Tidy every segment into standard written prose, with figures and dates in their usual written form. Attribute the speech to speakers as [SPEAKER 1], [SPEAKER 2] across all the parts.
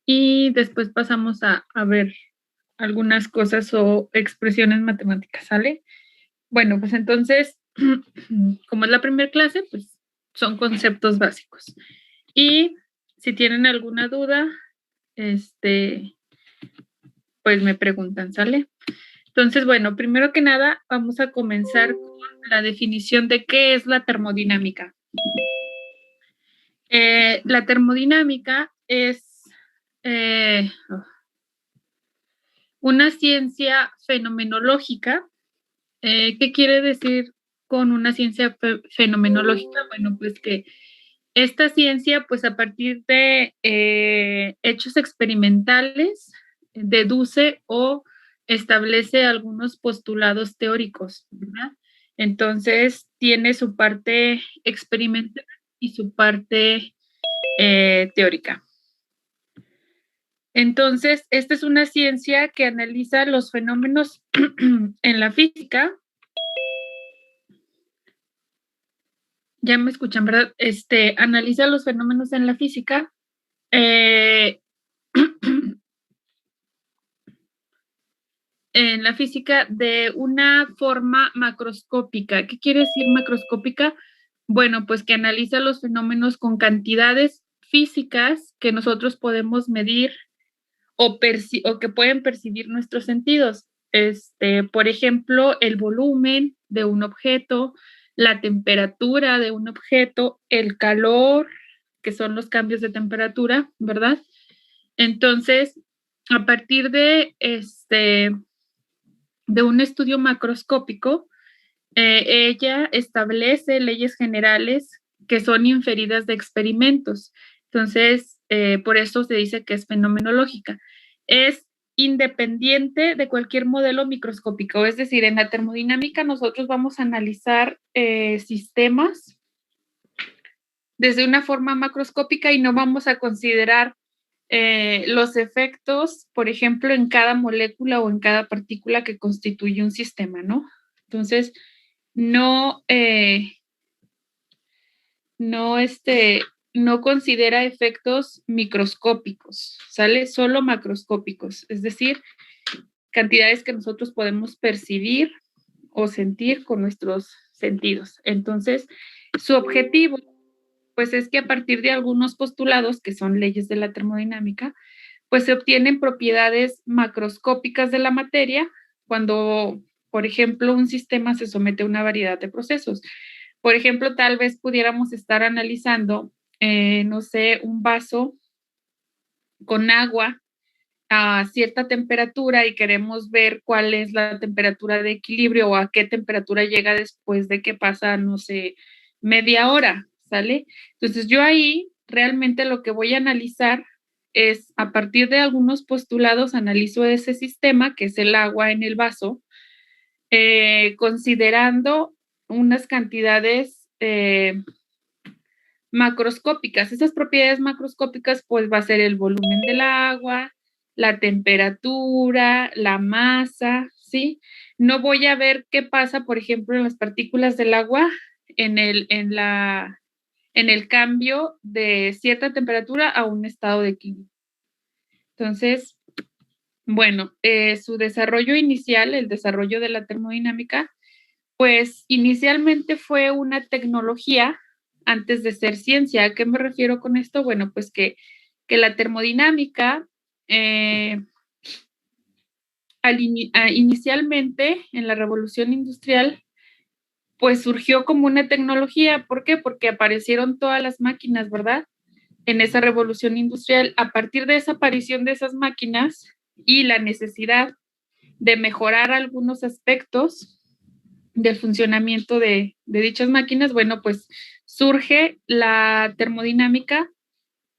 [SPEAKER 1] y después pasamos a ver algunas cosas o expresiones matemáticas, ¿sale? Bueno, pues entonces, como es la primera clase, pues son conceptos básicos. Y si tienen alguna duda, este, pues me preguntan, ¿sale? Entonces, bueno, primero que nada, vamos a comenzar con la definición de qué es la termodinámica. La termodinámica es una ciencia fenomenológica. ¿Qué quiere decir con una ciencia fenomenológica? Bueno, pues que esta ciencia, pues a partir de hechos experimentales, deduce o establece algunos postulados teóricos, ¿verdad? Entonces, tiene su parte experimental y su parte teórica. Entonces, esta es una ciencia que analiza los fenómenos en la física. Ya me escuchan, ¿verdad? Analiza los fenómenos en la física en la física de una forma macroscópica. ¿Qué quiere decir macroscópica? Bueno, pues que analiza los fenómenos con cantidades físicas que nosotros podemos medir o que pueden percibir nuestros sentidos. Por ejemplo, el volumen de un objeto, la temperatura de un objeto, el calor, que son los cambios de temperatura, ¿verdad? Entonces, a partir de un estudio macroscópico, ella establece leyes generales que son inferidas de experimentos. Entonces, por eso se dice que es fenomenológica. Es independiente de cualquier modelo microscópico, es decir, en la termodinámica nosotros vamos a analizar sistemas desde una forma macroscópica y no vamos a considerar los efectos, por ejemplo, en cada molécula o en cada partícula que constituye un sistema, ¿no? Entonces, no, no, no considera efectos microscópicos, ¿sale? Solo macroscópicos, es decir, cantidades que nosotros podemos percibir o sentir con nuestros sentidos. Entonces, su objetivo, pues es que a partir de algunos postulados, que son leyes de la termodinámica, pues se obtienen propiedades macroscópicas de la materia cuando, por ejemplo, un sistema se somete a una variedad de procesos. Por ejemplo, tal vez pudiéramos estar analizando, no sé, un vaso con agua a cierta temperatura y queremos ver cuál es la temperatura de equilibrio o a qué temperatura llega después de que pasa, no sé, media hora, ¿sale? Entonces yo ahí realmente lo que voy a analizar es a partir de algunos postulados, analizo ese sistema, que es el agua en el vaso, considerando unas cantidades macroscópicas. Esas propiedades macroscópicas, pues va a ser el volumen del agua, la temperatura, la masa, ¿sí? No voy a ver qué pasa, por ejemplo, en las partículas del agua en el cambio de cierta temperatura a un estado de equilibrio. Entonces, bueno, su desarrollo inicial, el desarrollo de la termodinámica, pues inicialmente fue una tecnología antes de ser ciencia. ¿A qué me refiero con esto? Bueno, pues que la termodinámica inicialmente en la revolución industrial pues surgió como una tecnología. ¿Por qué? Porque aparecieron todas las máquinas, ¿verdad? En esa revolución industrial. A partir de esa aparición de esas máquinas y la necesidad de mejorar algunos aspectos del funcionamiento de dichas máquinas, bueno, pues surge la termodinámica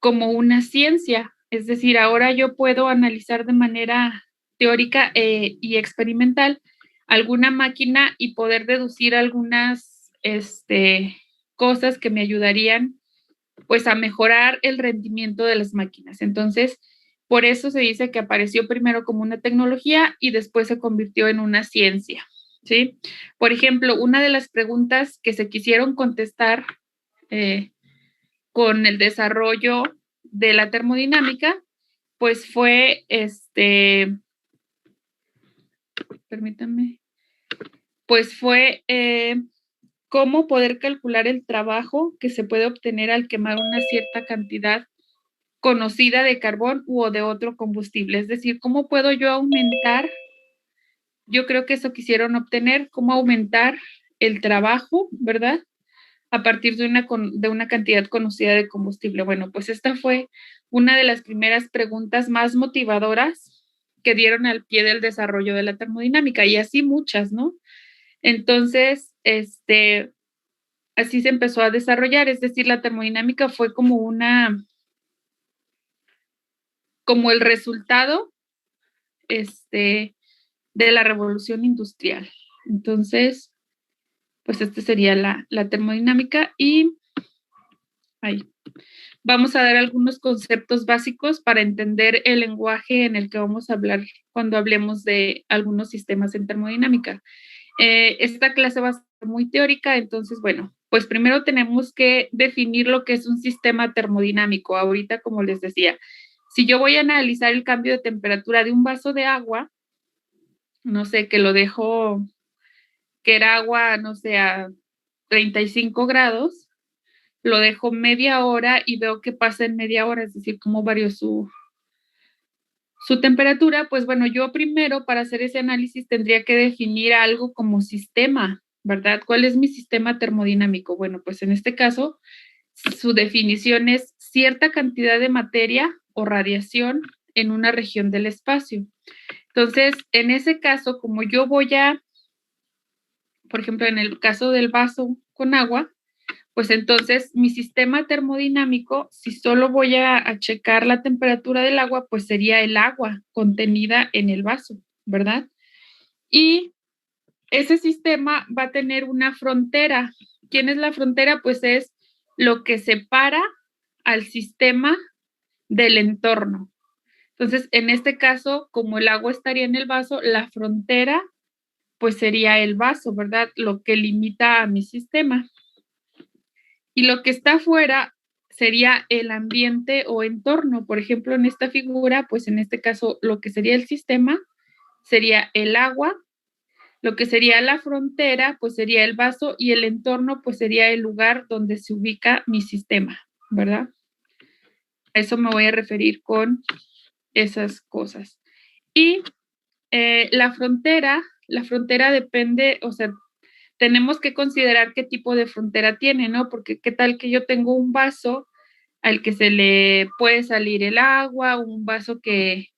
[SPEAKER 1] como una ciencia. Es decir, ahora yo puedo analizar de manera teórica y experimental alguna máquina y poder deducir algunas cosas que me ayudarían pues a mejorar el rendimiento de las máquinas. Entonces, por eso se dice que apareció primero como una tecnología y después se convirtió en una ciencia, ¿sí? Por ejemplo, una de las preguntas que se quisieron contestar con el desarrollo de la termodinámica, pues fue, permítanme, pues fue cómo poder calcular el trabajo que se puede obtener al quemar una cierta cantidad conocida de carbón u de otro combustible. Es decir, cómo puedo yo aumentar, yo creo que eso quisieron obtener, cómo aumentar el trabajo, ¿verdad? A partir de una cantidad conocida de combustible. Bueno, pues esta fue una de las primeras preguntas más motivadoras que dieron al pie del desarrollo de la termodinámica, y así muchas, ¿no? Entonces, así se empezó a desarrollar, es decir, la termodinámica fue como el resultado, de la revolución industrial. Entonces, pues esta sería la termodinámica, y ahí vamos a dar algunos conceptos básicos para entender el lenguaje en el que vamos a hablar cuando hablemos de algunos sistemas en termodinámica. Esta clase va a ser muy teórica, entonces, bueno, pues primero tenemos que definir lo que es un sistema termodinámico. Ahorita, como les decía, si yo voy a analizar el cambio de temperatura de un vaso de agua, no sé, que lo dejo, que era agua, no sé, a 35 grados, lo dejo media hora y veo qué pasa en media hora, es decir, cómo varió su temperatura. Pues bueno, yo primero para hacer ese análisis tendría que definir algo como sistema, ¿verdad? ¿Cuál es mi sistema termodinámico? Bueno, pues en este caso, su definición es cierta cantidad de materia o radiación en una región del espacio. Entonces, en ese caso, como yo voy a, por ejemplo, en el caso del vaso con agua, pues entonces mi sistema termodinámico, si solo voy a checar la temperatura del agua, pues sería el agua contenida en el vaso, ¿verdad? Y ese sistema va a tener una frontera. ¿Quién es la frontera? Pues es lo que separa al sistema del entorno. Entonces, en este caso, como el agua estaría en el vaso, la frontera pues sería el vaso, ¿verdad? Lo que limita a mi sistema. Y lo que está afuera sería el ambiente o entorno. Por ejemplo, en esta figura, pues en este caso, lo que sería el sistema sería el agua, lo que sería la frontera, pues sería el vaso, y el entorno, pues sería el lugar donde se ubica mi sistema, ¿verdad? A eso me voy a referir con esas cosas. Y la frontera depende, o sea, tenemos que considerar qué tipo de frontera tiene, ¿no? Porque qué tal que yo tengo un vaso al que se le puede salir el agua, un vaso que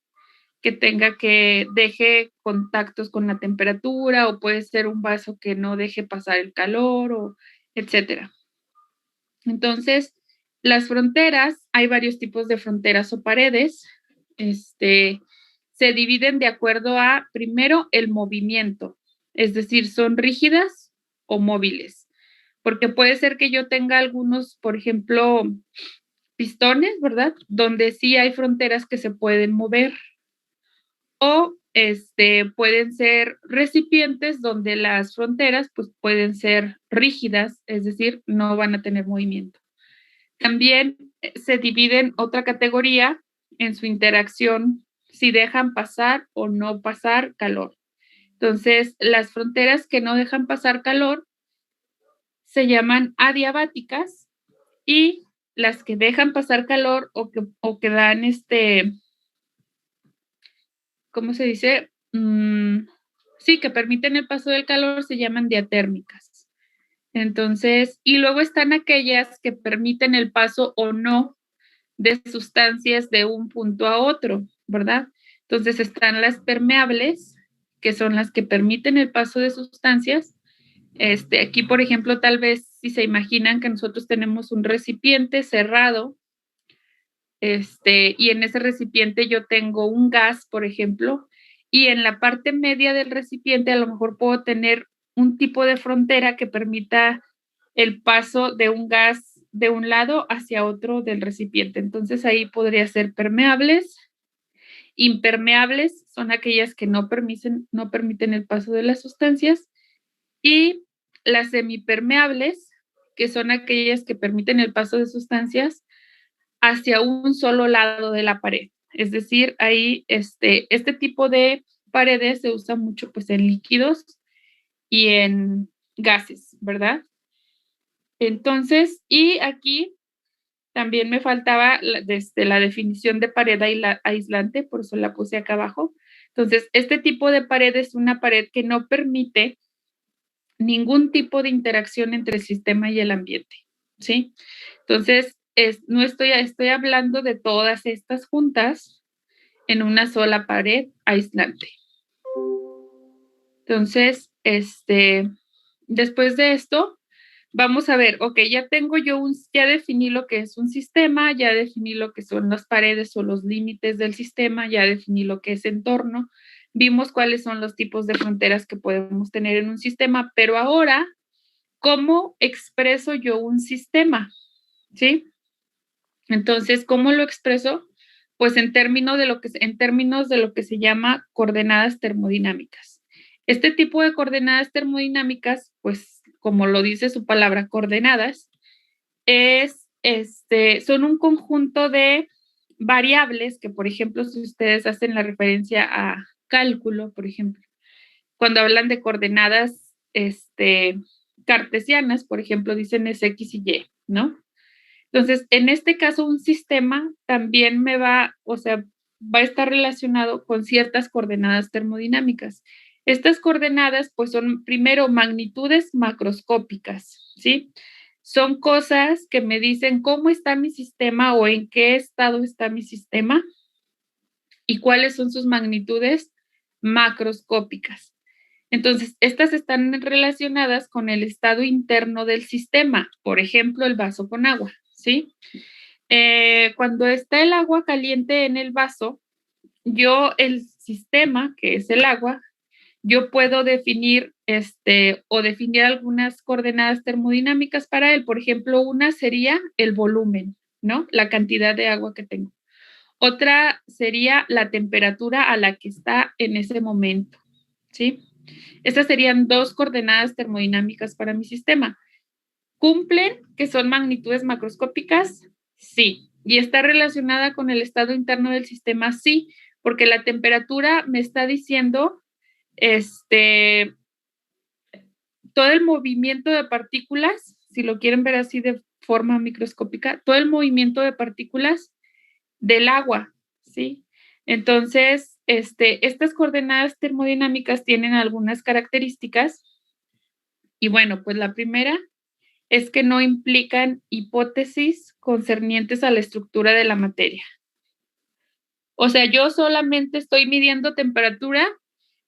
[SPEAKER 1] tenga que deje contactos con la temperatura, o puede ser un vaso que no deje pasar el calor, o etcétera. Entonces, las fronteras, hay varios tipos de fronteras o paredes. Se dividen de acuerdo a, primero, el movimiento, es decir, son rígidas o móviles, porque puede ser que yo tenga algunos, por ejemplo, pistones, ¿verdad? Donde sí hay fronteras que se pueden mover, o pueden ser recipientes donde las fronteras pues pueden ser rígidas, es decir, no van a tener movimiento. También se divide en otra categoría en su interacción, si dejan pasar o no pasar calor. Entonces, las fronteras que no dejan pasar calor se llaman adiabáticas, y las que dejan pasar calor o que dan ¿cómo se dice? Sí, que permiten el paso del calor, se llaman diatérmicas. Entonces, y luego están aquellas que permiten el paso o no de sustancias de un punto a otro, ¿verdad? Entonces están las permeables, que son las que permiten el paso de sustancias. Aquí, por ejemplo, tal vez si se imaginan que nosotros tenemos un recipiente cerrado, y en ese recipiente yo tengo un gas, por ejemplo, y en la parte media del recipiente a lo mejor puedo tener un tipo de frontera que permita el paso de un gas de un lado hacia otro del recipiente. Entonces ahí podría ser permeables. Impermeables son aquellas que no permiten el paso de las sustancias, y las semipermeables, que son aquellas que permiten el paso de sustancias hacia un solo lado de la pared. Es decir, ahí este tipo de paredes se usa mucho pues en líquidos y en gases, ¿verdad? Entonces, y aquí también me faltaba la definición de pared aislante, por eso la puse acá abajo. Entonces, este tipo de pared es una pared que no permite ningún tipo de interacción entre el sistema y el ambiente, ¿sí? Entonces, no estoy hablando de todas estas juntas en una sola pared aislante. Entonces, después de esto, vamos a ver, ok, ya definí lo que es un sistema, ya definí lo que son las paredes o los límites del sistema, ya definí lo que es entorno, vimos cuáles son los tipos de fronteras que podemos tener en un sistema, pero ahora, ¿cómo expreso yo un sistema? ¿Sí? Entonces, ¿cómo lo expreso? Pues en términos de lo que se llama coordenadas termodinámicas. Este tipo de coordenadas termodinámicas, pues como lo dice su palabra, coordenadas, son un conjunto de variables que, por ejemplo, si ustedes hacen la referencia a cálculo, por ejemplo, cuando hablan de coordenadas cartesianas, por ejemplo, dicen es X y Y, ¿no? Entonces, en este caso, un sistema también va a estar relacionado con ciertas coordenadas termodinámicas. Estas coordenadas, pues, son primero magnitudes macroscópicas, ¿sí? Son cosas que me dicen cómo está mi sistema o en qué estado está mi sistema y cuáles son sus magnitudes macroscópicas. Entonces, estas están relacionadas con el estado interno del sistema, por ejemplo, el vaso con agua, ¿sí? Cuando está el agua caliente en el vaso, el sistema, que es el agua, yo puedo definir o definir algunas coordenadas termodinámicas para él. Por ejemplo, una sería el volumen, ¿no? La cantidad de agua que tengo. Otra sería la temperatura a la que está en ese momento, ¿sí? Estas serían dos coordenadas termodinámicas para mi sistema. ¿Cumplen que son magnitudes macroscópicas? Sí. ¿Y está relacionada con el estado interno del sistema? Sí, porque la temperatura me está diciendo todo el movimiento de partículas, si lo quieren ver así de forma microscópica, todo el movimiento de partículas del agua, ¿sí? Entonces, estas coordenadas termodinámicas tienen algunas características y bueno, pues la primera es que no implican hipótesis concernientes a la estructura de la materia. O sea, yo solamente estoy midiendo temperatura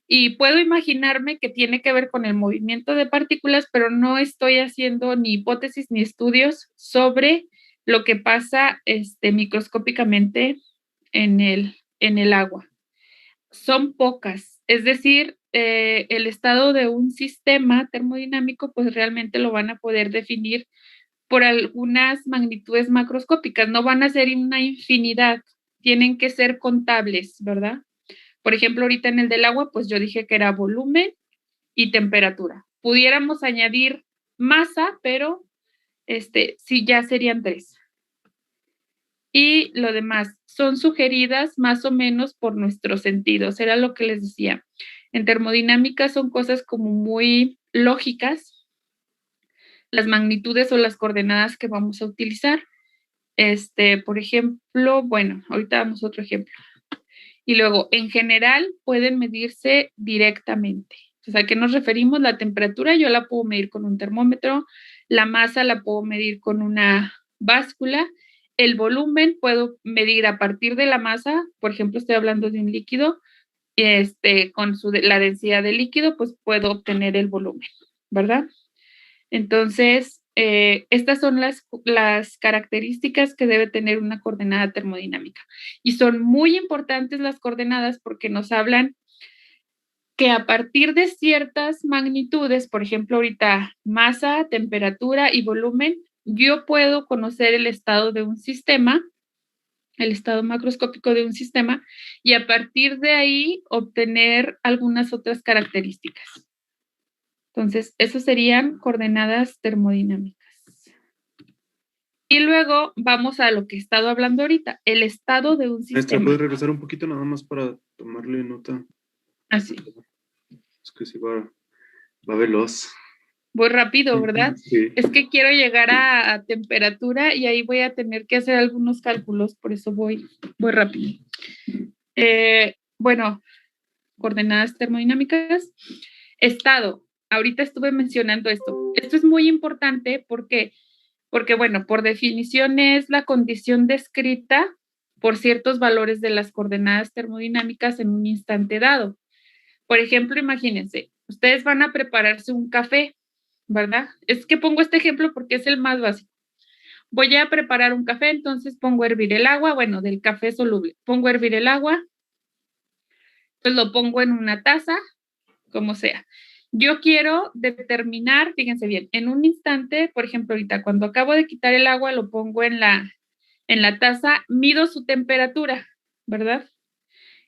[SPEAKER 1] y puedo imaginarme que tiene que ver con el movimiento de partículas, pero no estoy haciendo ni hipótesis ni estudios sobre lo que pasa microscópicamente en el agua. Son pocas, es decir, el estado de un sistema termodinámico, pues realmente lo van a poder definir por algunas magnitudes macroscópicas, no van a ser una infinidad, tienen que ser contables, ¿verdad? Por ejemplo, ahorita en el del agua, pues yo dije que era volumen y temperatura. Pudiéramos añadir masa, pero sí ya serían tres. Y lo demás son sugeridas más o menos por nuestros sentidos, era lo que les decía. En termodinámica son cosas como muy lógicas, las magnitudes o las coordenadas que vamos a utilizar. Por ejemplo, bueno, ahorita damos otro ejemplo. Y luego, en general, pueden medirse directamente. O sea, ¿a qué nos referimos? La temperatura yo la puedo medir con un termómetro, la masa la puedo medir con una báscula, el volumen puedo medir a partir de la masa, por ejemplo, estoy hablando de un líquido, con la densidad del líquido, pues puedo obtener el volumen, ¿verdad? Entonces, estas son las características que debe tener una coordenada termodinámica. Y son muy importantes las coordenadas porque nos hablan que a partir de ciertas magnitudes, por ejemplo, ahorita masa, temperatura y volumen, yo puedo conocer el estado de un sistema, el estado macroscópico de un sistema, y a partir de ahí obtener algunas otras características. Entonces, esas serían coordenadas termodinámicas. Y luego vamos a lo que he estado hablando ahorita, el estado de un
[SPEAKER 2] Maestra,
[SPEAKER 1] sistema.
[SPEAKER 2] ¿puede regresar un poquito nada más para tomarle nota?
[SPEAKER 1] Así.
[SPEAKER 2] Es que sí va veloz.
[SPEAKER 1] Voy rápido, ¿verdad?
[SPEAKER 2] Sí.
[SPEAKER 1] Es que quiero llegar a temperatura y ahí voy a tener que hacer algunos cálculos, por eso voy rápido. Bueno, coordenadas termodinámicas. Estado. Ahorita estuve mencionando esto. Esto es muy importante porque, bueno, por definición es la condición descrita por ciertos valores de las coordenadas termodinámicas en un instante dado. Por ejemplo, imagínense, ustedes van a prepararse un café, ¿verdad? Es que pongo este ejemplo porque es el más básico. Voy a preparar un café, entonces pongo a hervir el agua, bueno, del café soluble. Pongo a hervir el agua, pues lo pongo en una taza, como sea. Yo quiero determinar, fíjense bien, en un instante, por ejemplo, ahorita cuando acabo de quitar el agua, lo pongo en la taza, mido su temperatura, ¿verdad?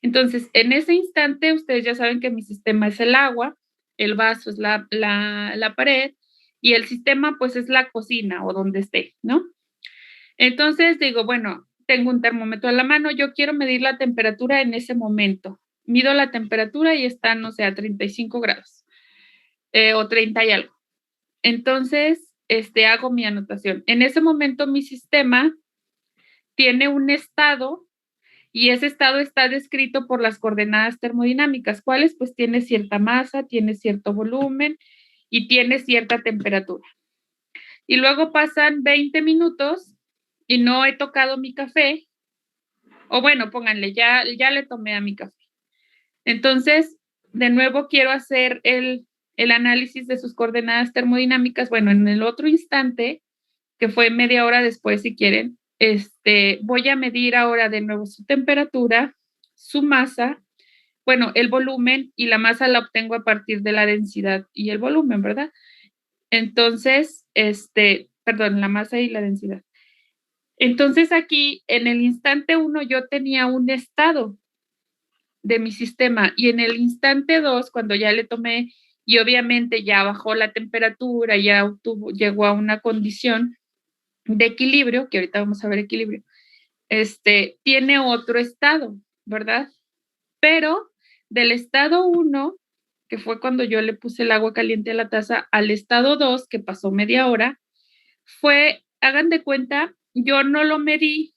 [SPEAKER 1] Entonces, en ese instante, ustedes ya saben que mi sistema es el agua, el vaso es la pared y el sistema pues es la cocina o donde esté, ¿no? Entonces digo, bueno, tengo un termómetro a la mano, yo quiero medir la temperatura en ese momento. Mido la temperatura y está, no sé, a 35 grados o 30 y algo. Entonces, hago mi anotación. En ese momento mi sistema tiene un estado y ese estado está descrito por las coordenadas termodinámicas. ¿Cuáles? Pues tiene cierta masa, tiene cierto volumen y tiene cierta temperatura. Y luego pasan 20 minutos y no he tocado mi café, o bueno, pónganle, ya le tomé a mi café. Entonces, de nuevo quiero hacer el análisis de sus coordenadas termodinámicas. Bueno, en el otro instante, que fue media hora después, si quieren, voy a medir ahora de nuevo su temperatura, su masa, bueno, el volumen y la masa la obtengo a partir de la densidad y el volumen, ¿verdad? Entonces, perdón, la masa y la densidad. Entonces aquí, en el instante 1, yo tenía un estado de mi sistema y en el instante 2, cuando ya le tomé y obviamente ya bajó la temperatura, ya llegó a una condición de equilibrio, que ahorita vamos a ver equilibrio, tiene otro estado, ¿verdad? Pero del estado 1, que fue cuando yo le puse el agua caliente a la taza, al estado 2, que pasó media hora, hagan de cuenta, yo no lo medí,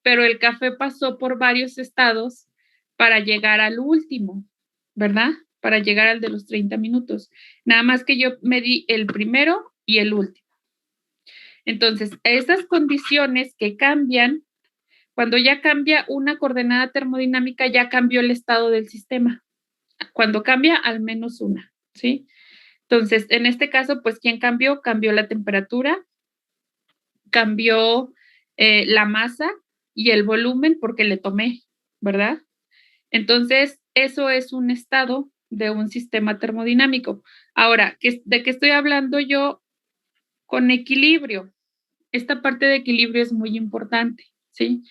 [SPEAKER 1] pero el café pasó por varios estados para llegar al último, ¿verdad? Para llegar al de los 30 minutos. Nada más que yo medí el primero y el último. Entonces, esas condiciones que cambian, cuando ya cambia una coordenada termodinámica, ya cambió el estado del sistema. Cuando cambia, al menos una, ¿sí? Entonces, en este caso, pues, ¿quién cambió? Cambió la temperatura, cambió la masa y el volumen porque le tomé, ¿verdad? Entonces, eso es un estado de un sistema termodinámico. Ahora, ¿de qué estoy hablando yo con equilibrio? Esta parte de equilibrio es muy importante, ¿sí?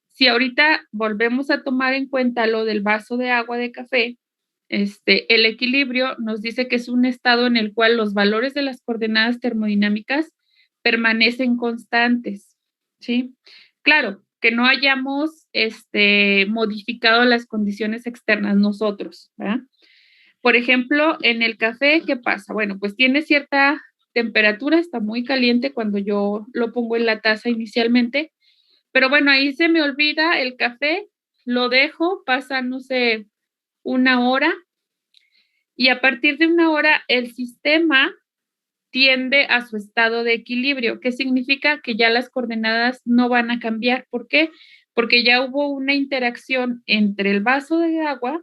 [SPEAKER 1] Si ahorita volvemos a tomar en cuenta lo del vaso de agua de café, el equilibrio nos dice que es un estado en el cual los valores de las coordenadas termodinámicas permanecen constantes, ¿sí? Claro, que no hayamos modificado las condiciones externas nosotros, ¿verdad? Por ejemplo, en el café, ¿qué pasa? Bueno, pues tiene cierta temperatura, está muy caliente cuando yo lo pongo en la taza inicialmente, pero bueno, ahí se me olvida el café, lo dejo, pasa, no sé, una hora y a partir de una hora el sistema tiende a su estado de equilibrio, que significa que ya las coordenadas no van a cambiar. ¿Por qué? Porque ya hubo una interacción entre el vaso de agua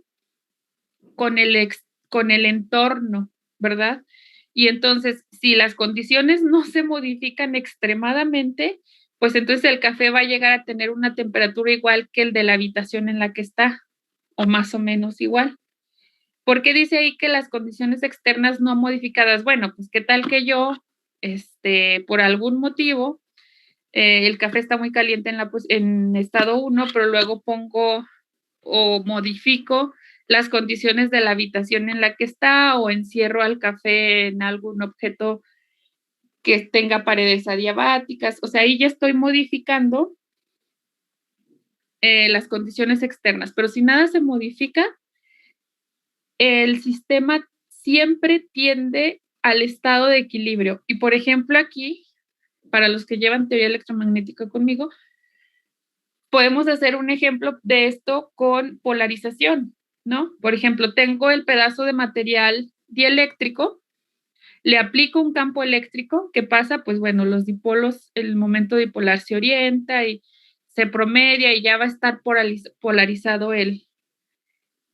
[SPEAKER 1] con el entorno, ¿verdad? Y entonces, si las condiciones no se modifican extremadamente, pues entonces el café va a llegar a tener una temperatura igual que el de la habitación en la que está, o más o menos igual. ¿Por qué dice ahí que las condiciones externas no modificadas? Bueno, pues qué tal que yo, por algún motivo, el café está muy caliente en estado 1, pero luego pongo o modifico las condiciones de la habitación en la que está o encierro al café en algún objeto que tenga paredes adiabáticas, o sea, ahí ya estoy modificando las condiciones externas, pero si nada se modifica, el sistema siempre tiende al estado de equilibrio. Y por ejemplo, aquí, para los que llevan teoría electromagnética conmigo, podemos hacer un ejemplo de esto con polarización, ¿no? Por ejemplo, tengo el pedazo de material dieléctrico, le aplico un campo eléctrico, ¿qué pasa? Pues bueno, los dipolos, el momento dipolar se orienta y se promedia y ya va a estar polarizado el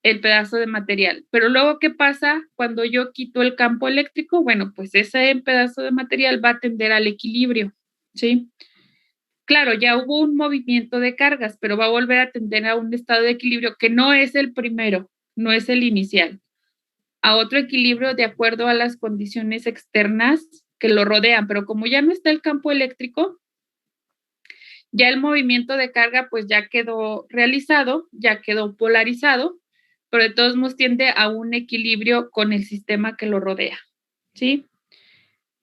[SPEAKER 1] pedazo de material. Pero luego, ¿qué pasa cuando yo quito el campo eléctrico? Bueno, pues ese pedazo de material va a tender al equilibrio, ¿sí? Claro, ya hubo un movimiento de cargas, pero va a volver a tender a un estado de equilibrio que no es el primero, no es el inicial, a otro equilibrio de acuerdo a las condiciones externas que lo rodean, pero como ya no está el campo eléctrico, ya el movimiento de carga pues ya quedó realizado, ya quedó polarizado, pero de todos modos tiende a un equilibrio con el sistema que lo rodea, ¿sí?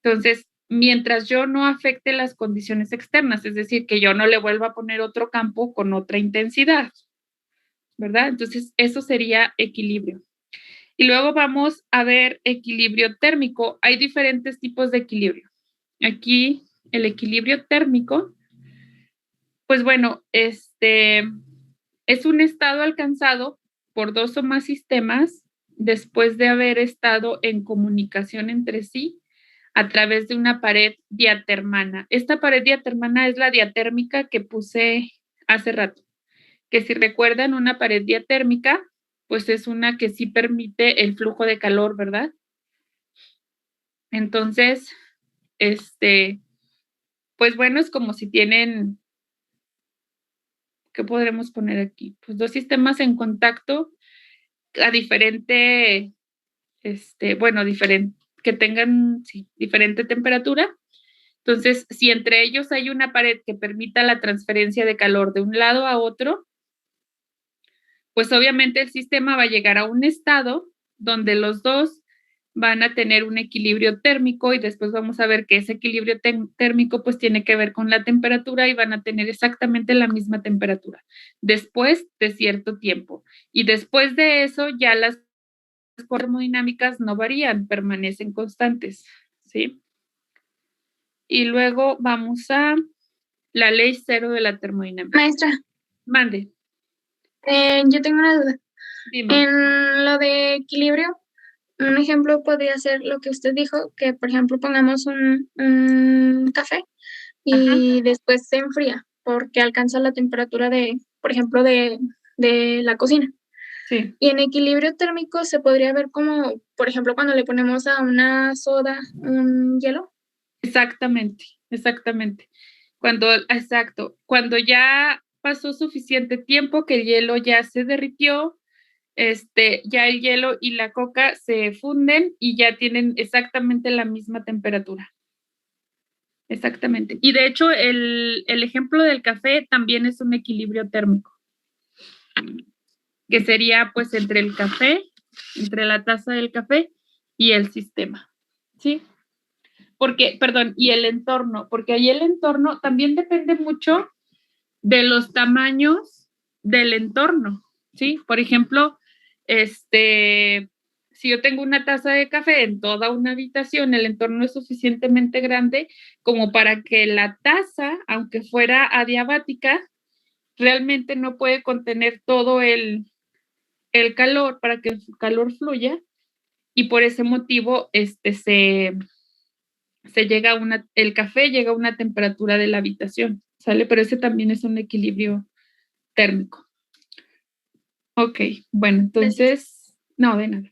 [SPEAKER 1] Entonces, mientras yo no afecte las condiciones externas, es decir, que yo no le vuelva a poner otro campo con otra intensidad, ¿verdad? Entonces, eso sería equilibrio. Y luego vamos a ver equilibrio térmico. Hay diferentes tipos de equilibrio. Aquí, el equilibrio térmico, pues bueno, es un estado alcanzado por dos o más sistemas después de haber estado en comunicación entre sí a través de una pared diatermana. Esta pared diatermana es la diatérmica que puse hace rato, que si recuerdan una pared diatérmica, pues es una que sí permite el flujo de calor, ¿verdad? Entonces, pues bueno, es como si tienen, ¿qué podremos poner aquí? Pues dos sistemas en contacto a diferente, que tengan sí, diferente temperatura. Entonces, si entre ellos hay una pared que permita la transferencia de calor de un lado a otro, pues obviamente el sistema va a llegar a un estado donde los dos van a tener un equilibrio térmico y después vamos a ver que ese equilibrio térmico pues tiene que ver con la temperatura y van a tener exactamente la misma temperatura después de cierto tiempo. Y después de eso ya las termodinámicas no varían, permanecen constantes, ¿sí? Y luego vamos a la ley cero de la termodinámica.
[SPEAKER 3] Maestra,
[SPEAKER 1] Mande.
[SPEAKER 3] yo tengo una duda.
[SPEAKER 1] Dime.
[SPEAKER 3] En lo de equilibrio, un ejemplo podría ser lo que usted dijo, que por ejemplo pongamos un café y después se enfría porque alcanza la temperatura de, por ejemplo, de la cocina.
[SPEAKER 1] Sí.
[SPEAKER 3] Y en equilibrio térmico se podría ver como, por ejemplo, cuando le ponemos a una soda un hielo.
[SPEAKER 1] Exactamente, exactamente. Cuando ya pasó suficiente tiempo que el hielo ya se derritió, ya el hielo y la coca se funden y ya tienen exactamente la misma temperatura. Exactamente. Y de hecho, el ejemplo del café también es un equilibrio térmico, que sería pues entre el café, entre la taza del café y el sistema, ¿sí? Y el entorno, porque ahí el entorno también depende mucho de los tamaños del entorno, ¿sí? Por ejemplo, si yo tengo una taza de café en toda una habitación, el entorno es suficientemente grande como para que la taza, aunque fuera adiabática, realmente no puede contener todo el calor para que el calor fluya y por ese motivo el café llega a una temperatura de la habitación, ¿sale? Pero ese también es un equilibrio térmico. Ok, bueno, entonces, no, de nada.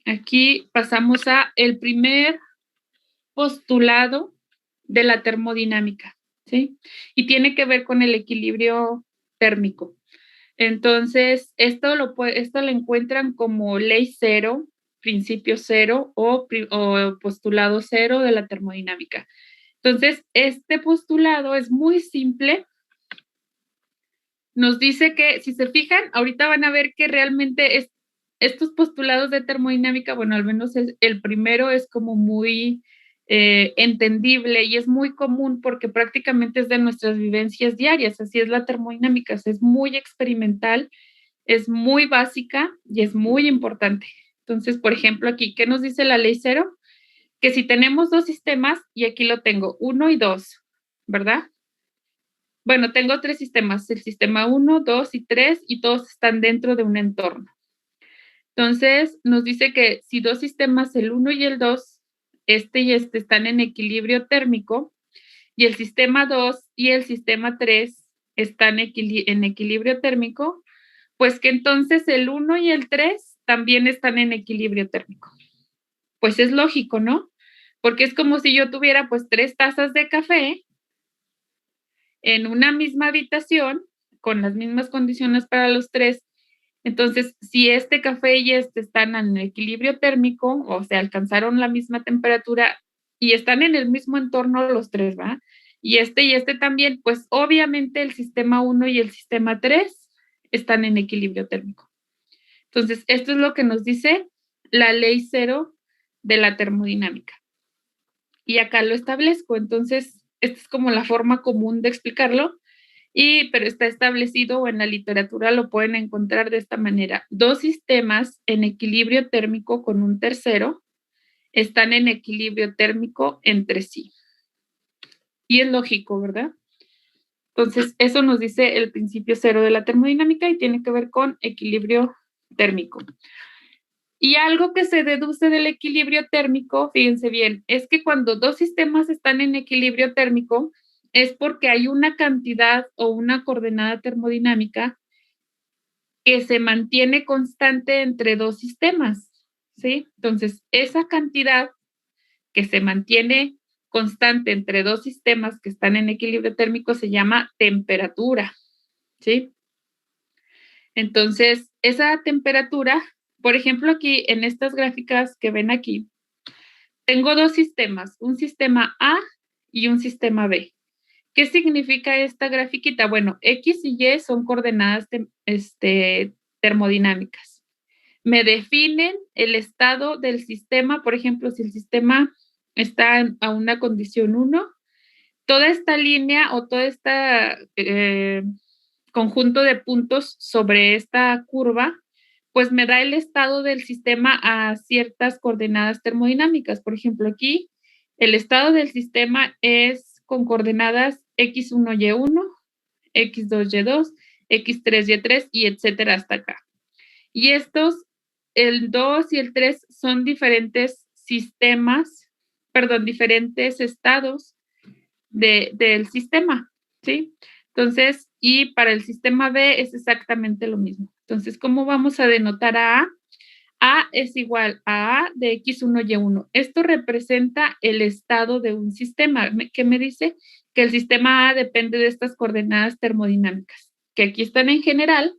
[SPEAKER 1] Aquí pasamos a el primer postulado de la termodinámica, ¿sí? Y tiene que ver con el equilibrio térmico. Entonces, esto lo encuentran como ley cero, principio cero o postulado cero de la termodinámica. Entonces, este postulado es muy simple. Nos dice que, si se fijan, ahorita van a ver que realmente estos postulados de termodinámica, bueno, al menos el primero es como muy entendible y es muy común porque prácticamente es de nuestras vivencias diarias. Así es la termodinámica, es muy experimental, es muy básica y es muy importante. Entonces, por ejemplo, aquí, ¿qué nos dice la ley cero? Que si tenemos dos sistemas, y aquí lo tengo, 1 y 2, ¿verdad? Bueno, tengo tres sistemas, el sistema 1, 2 y 3, y todos están dentro de un entorno. Entonces, nos dice que si dos sistemas, el 1 y el 2, este y este están en equilibrio térmico, y el sistema 2 y el sistema 3 están en equilibrio térmico, pues que entonces el 1 y el 3 también están en equilibrio térmico. Pues es lógico, ¿no? Porque es como si yo tuviera pues 3 tazas de café en una misma habitación, con las mismas condiciones para los tres. Entonces, si este café y este están en equilibrio térmico, o sea, alcanzaron la misma temperatura y están en el mismo entorno los tres, ¿va? Y este también, pues obviamente el sistema 1 y el sistema 3 están en equilibrio térmico. Entonces, esto es lo que nos dice la ley cero de la termodinámica. Y acá lo establezco. Entonces, esta es como la forma común de explicarlo, pero está establecido o en la literatura lo pueden encontrar de esta manera. Dos sistemas en equilibrio térmico con un tercero están en equilibrio térmico entre sí. Y es lógico, ¿verdad? Entonces, eso nos dice el principio cero de la termodinámica y tiene que ver con equilibrio térmico. Y algo que se deduce del equilibrio térmico, fíjense bien, es que cuando dos sistemas están en equilibrio térmico, es porque hay una cantidad o una coordenada termodinámica que se mantiene constante entre dos sistemas, ¿sí? Entonces, esa cantidad que se mantiene constante entre dos sistemas que están en equilibrio térmico se llama temperatura, ¿sí? Entonces, esa temperatura, por ejemplo, aquí en estas gráficas que ven aquí, tengo dos sistemas, un sistema A y un sistema B. ¿Qué significa esta grafiquita? Bueno, X y Y son coordenadas termodinámicas. Me definen el estado del sistema, por ejemplo, si el sistema está a una condición 1, toda esta línea o todo este conjunto de puntos sobre esta curva, pues me da el estado del sistema a ciertas coordenadas termodinámicas. Por ejemplo, aquí el estado del sistema es con coordenadas x1y1, x2y2, x3y3 y etcétera hasta acá. Y estos, el 2 y el 3 son diferentes sistemas, perdón, diferentes estados del sistema, ¿sí? Entonces, y para el sistema B es exactamente lo mismo. Entonces, ¿cómo vamos a denotar a A? A es igual a A de X1Y1. Esto representa el estado de un sistema. ¿Qué me dice? Que el sistema A depende de estas coordenadas termodinámicas, que aquí están en general,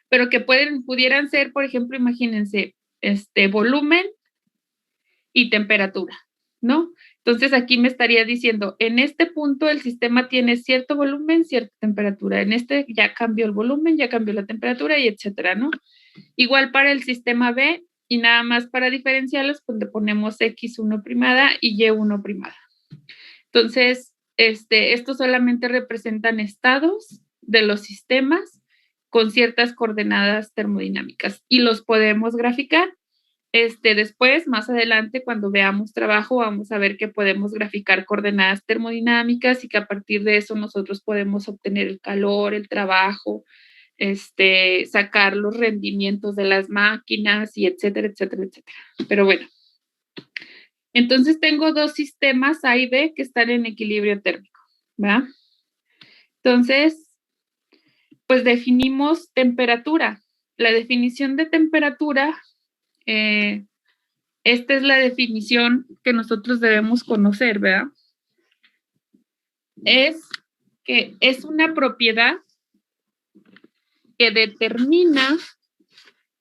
[SPEAKER 1] pero que pudieran ser, por ejemplo, imagínense, volumen y temperatura, ¿no? Entonces aquí me estaría diciendo, en este punto el sistema tiene cierto volumen, cierta temperatura, en este ya cambió el volumen, ya cambió la temperatura y etcétera, ¿no? Igual para el sistema B y nada más para diferenciarlos, pues le ponemos X1 primada y Y1 primada. Entonces, estos solamente representan estados de los sistemas con ciertas coordenadas termodinámicas y los podemos graficar. Después, más adelante, cuando veamos trabajo, vamos a ver que podemos graficar coordenadas termodinámicas y que a partir de eso nosotros podemos obtener el calor, el trabajo, sacar los rendimientos de las máquinas y etcétera, etcétera, etcétera. Pero bueno, entonces tengo dos sistemas A y B que están en equilibrio térmico, ¿va? Entonces, pues definimos temperatura. La definición de temperatura, esta es la definición que nosotros debemos conocer, ¿verdad? Es que es una propiedad que determina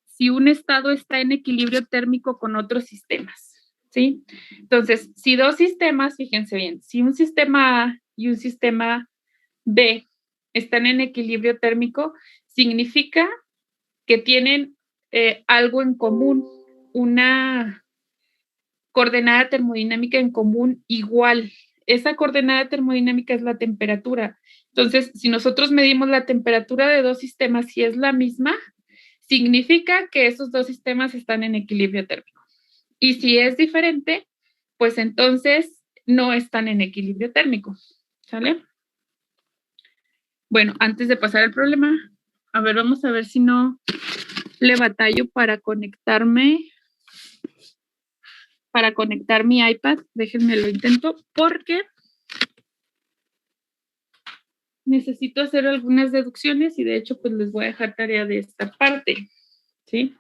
[SPEAKER 1] si un estado está en equilibrio térmico con otros sistemas, ¿sí? Entonces, si dos sistemas, fíjense bien, si un sistema A y un sistema B están en equilibrio térmico, significa que tienen algo en común, coordenada termodinámica en común igual. Esa coordenada termodinámica es la temperatura. Entonces, si nosotros medimos la temperatura de dos sistemas y es la misma, significa que esos dos sistemas están en equilibrio térmico. Y si es diferente, pues entonces no están en equilibrio térmico. ¿Sale? Bueno, antes de pasar al problema, a ver, vamos a ver si no le batallo para conectar mi iPad. Déjenme lo intento porque necesito hacer algunas deducciones y de hecho pues les voy a dejar tarea de esta parte, ¿sí?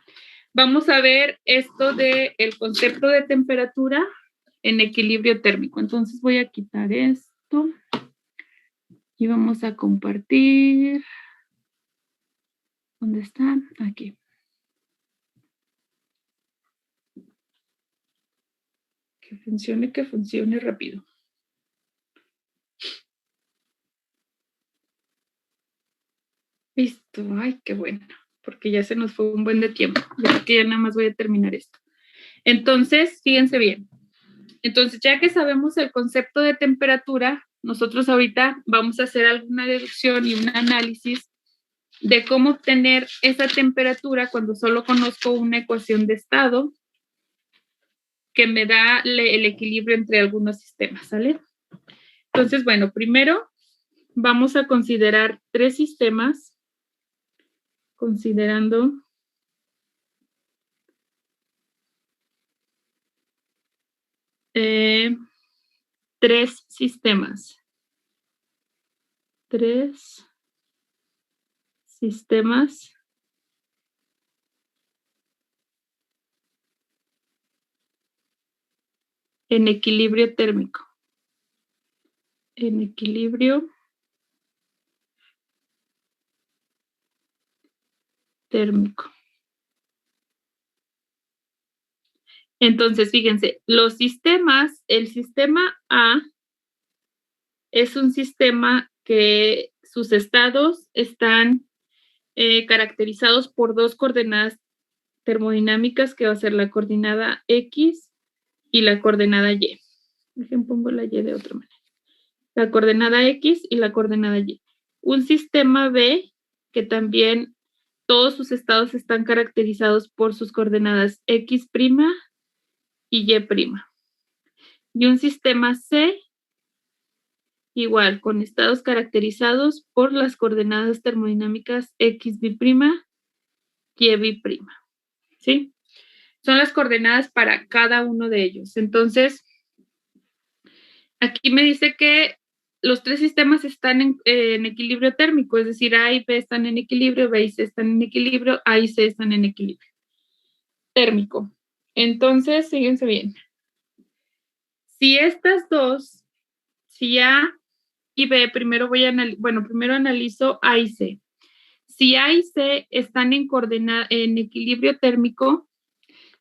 [SPEAKER 1] Vamos a ver esto del concepto de temperatura en equilibrio térmico. Entonces voy a quitar esto y vamos a compartir. ¿Dónde están? Aquí. Que funcione rápido. Listo. Ay, qué bueno. Porque ya se nos fue un buen de tiempo. Ya que ya nada más voy a terminar esto. Entonces, fíjense bien. Entonces, ya que sabemos el concepto de temperatura, nosotros ahorita vamos a hacer alguna deducción y un análisis de cómo obtener esa temperatura cuando solo conozco una ecuación de estado que me da el equilibrio entre algunos sistemas, ¿sale? Entonces, bueno, primero vamos a considerar tres sistemas, considerando tres sistemas. Tres sistemas en equilibrio térmico. En equilibrio térmico. Entonces, fíjense, los sistemas, el sistema A es un sistema que sus estados están caracterizados por dos coordenadas termodinámicas, que va a ser la coordenada X y la coordenada Y. Dejen, pongo la Y de otra manera. La coordenada X y la coordenada Y. Un sistema B que también todos sus estados están caracterizados por sus coordenadas X' y Y'. Y un sistema C igual, con estados caracterizados por las coordenadas termodinámicas X'B', Y'B'. ¿Sí? Son las coordenadas para cada uno de ellos. Entonces, aquí me dice que los tres sistemas están en equilibrio térmico, es decir, A y B están en equilibrio, B y C están en equilibrio, A y C están en equilibrio térmico. Entonces, fíjense bien. Si estas dos, si A y B, primero analizo A y C. Si A y C están en equilibrio térmico,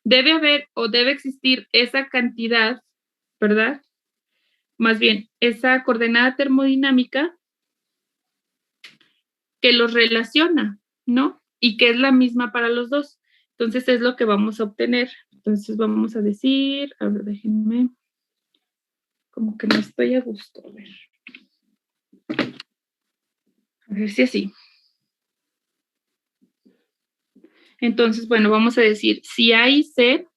[SPEAKER 1] debe haber o debe existir esa cantidad, ¿verdad? Más bien, esa coordenada termodinámica que los relaciona, ¿no? Y que es la misma para los dos. Entonces es lo que vamos a obtener. Entonces vamos a decir, a ver, déjenme, como que no estoy a gusto, a ver si así. Entonces, bueno, vamos a decir, si A y C,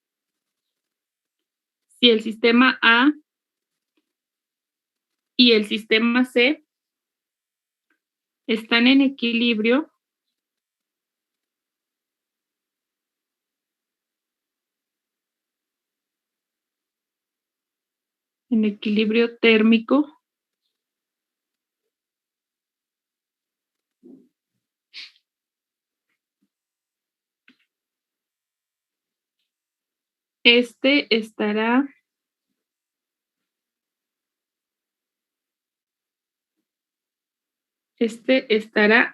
[SPEAKER 1] si el sistema A y el sistema C están en equilibrio, térmico, este estará,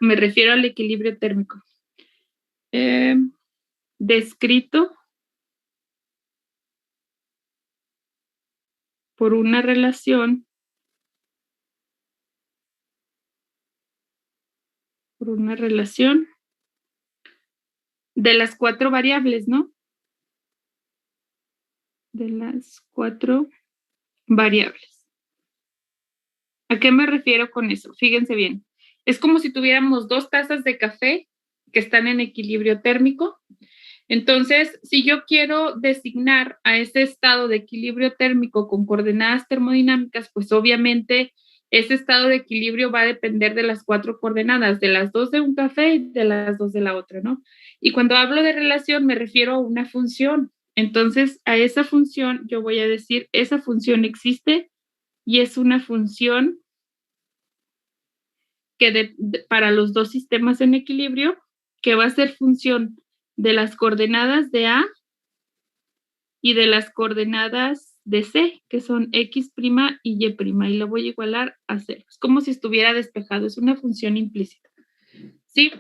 [SPEAKER 1] me refiero al equilibrio térmico, descrito por una relación de las cuatro variables, ¿no? de las 4 variables. ¿A qué me refiero con eso? Fíjense bien. Es como si tuviéramos 2 tazas de café que están en equilibrio térmico. Entonces, si yo quiero designar a ese estado de equilibrio térmico con coordenadas termodinámicas, pues obviamente ese estado de equilibrio va a depender de las 4 coordenadas, de las 2 de un café y de las 2 de la otra, ¿no? Y cuando hablo de relación me refiero a una función. Entonces, a esa función yo voy a decir, esa función existe y es una función que para los 2 sistemas en equilibrio, que va a ser función de las coordenadas de A y de las coordenadas de C, que son X' y Y', y lo voy a igualar a 0. Es como si estuviera despejado, es una función implícita. ¿Sí?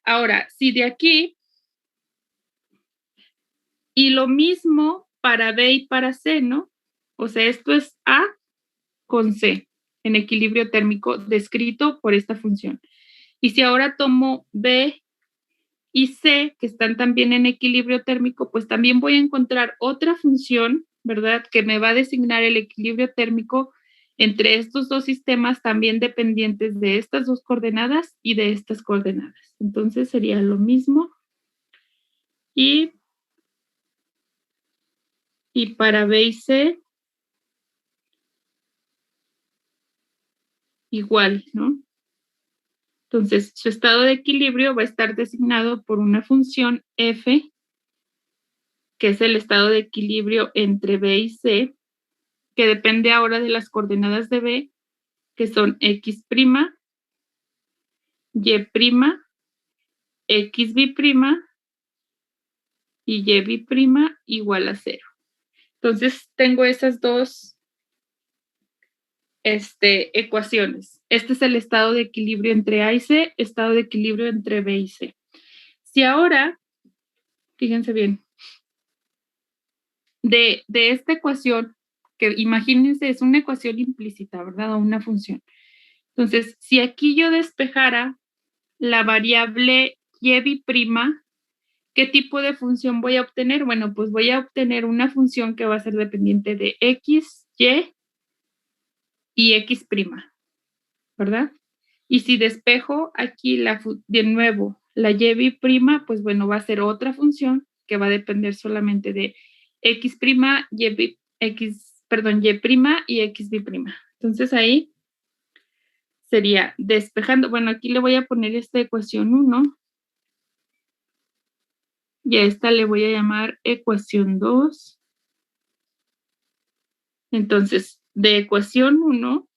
[SPEAKER 1] Ahora, si de aquí, y lo mismo para B y para C, ¿no? O sea, esto es A con C, en equilibrio térmico, descrito por esta función. Y si ahora tomo B y C, que están también en equilibrio térmico, pues también voy a encontrar otra función, ¿verdad? Que me va a designar el equilibrio térmico entre estos 2 sistemas también dependientes de estas 2 coordenadas y de estas coordenadas. Entonces sería lo mismo. Y para B y C, igual, ¿no? Entonces, su estado de equilibrio va a estar designado por una función f, que es el estado de equilibrio entre B y C, que depende ahora de las coordenadas de B, que son X', Y', XB' y YB' igual a 0. Entonces, tengo esas 2 ecuaciones. Este es el estado de equilibrio entre A y C, estado de equilibrio entre B y C. Si ahora, fíjense bien, de esta ecuación, que imagínense, es una ecuación implícita, ¿verdad? O una función. Entonces, si aquí yo despejara la variable YB', ¿qué tipo de función voy a obtener? Bueno, pues voy a obtener una función que va a ser dependiente de X, Y X', ¿verdad? Y si despejo aquí de nuevo la YB', pues bueno, va a ser otra función que va a depender solamente de X', Y', Y' y XB'. Entonces ahí sería despejando, bueno, aquí le voy a poner esta ecuación 1 y a esta le voy a llamar ecuación 2. Entonces, de ecuación 1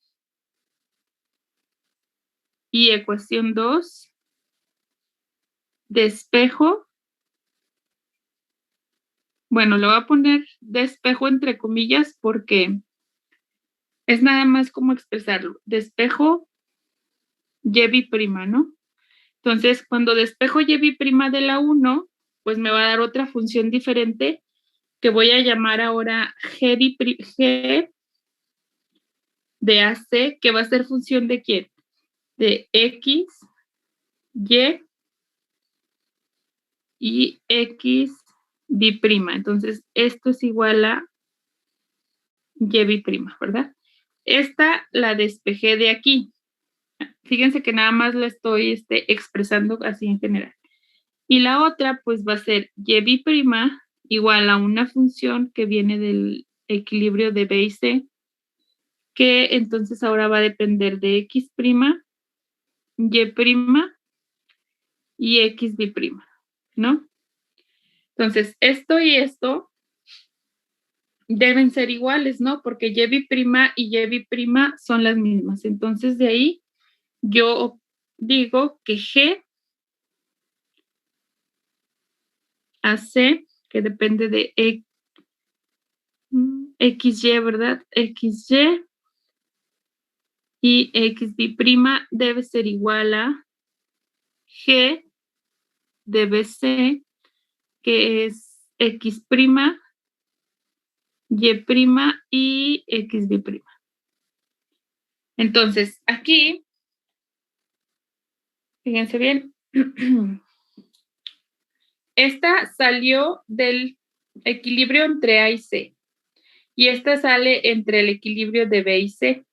[SPEAKER 1] y ecuación 2, despejo, bueno, le voy a poner despejo entre comillas porque es nada más como expresarlo. Despejo YB', ¿no? Entonces, cuando despejo YB' de la 1, pues me va a dar otra función diferente que voy a llamar ahora G de AC, que va a ser función de ¿quién? De X, Y XB'. Entonces, esto es igual a YB', ¿verdad? Esta la despejé de aquí. Fíjense que nada más la estoy expresando así en general. Y la otra, pues va a ser YB' igual a una función que viene del equilibrio de B y C, que entonces ahora va a depender de X', Y XB', ¿no? Entonces, esto y esto deben ser iguales, ¿no? Porque YB' y YB' son las mismas. Entonces, de ahí yo digo que G a C, que depende de XY, ¿verdad? XY y XB' debe ser igual a G de BC, que es X', Y' y XB'. Entonces, aquí, fíjense bien, esta salió del equilibrio entre A y C. y esta sale entre el equilibrio de B y C,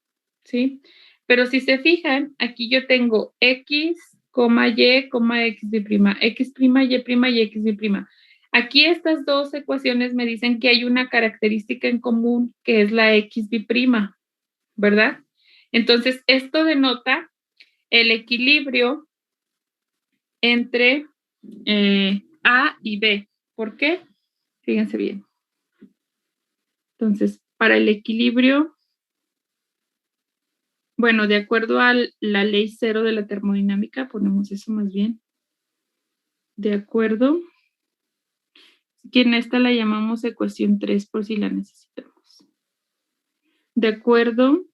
[SPEAKER 1] ¿sí? Pero si se fijan, aquí yo tengo X, Y, X B', X', Y', y X B'. Aquí estas dos ecuaciones me dicen que hay una característica en común que es la X B', ¿verdad? Entonces, esto denota el equilibrio entre A y B. ¿Por qué? Fíjense bien. Entonces, para el equilibrio, bueno, de acuerdo a la ley cero de la termodinámica, ponemos eso más bien. De acuerdo. Que en esta la llamamos ecuación 3 por si la necesitamos. De acuerdo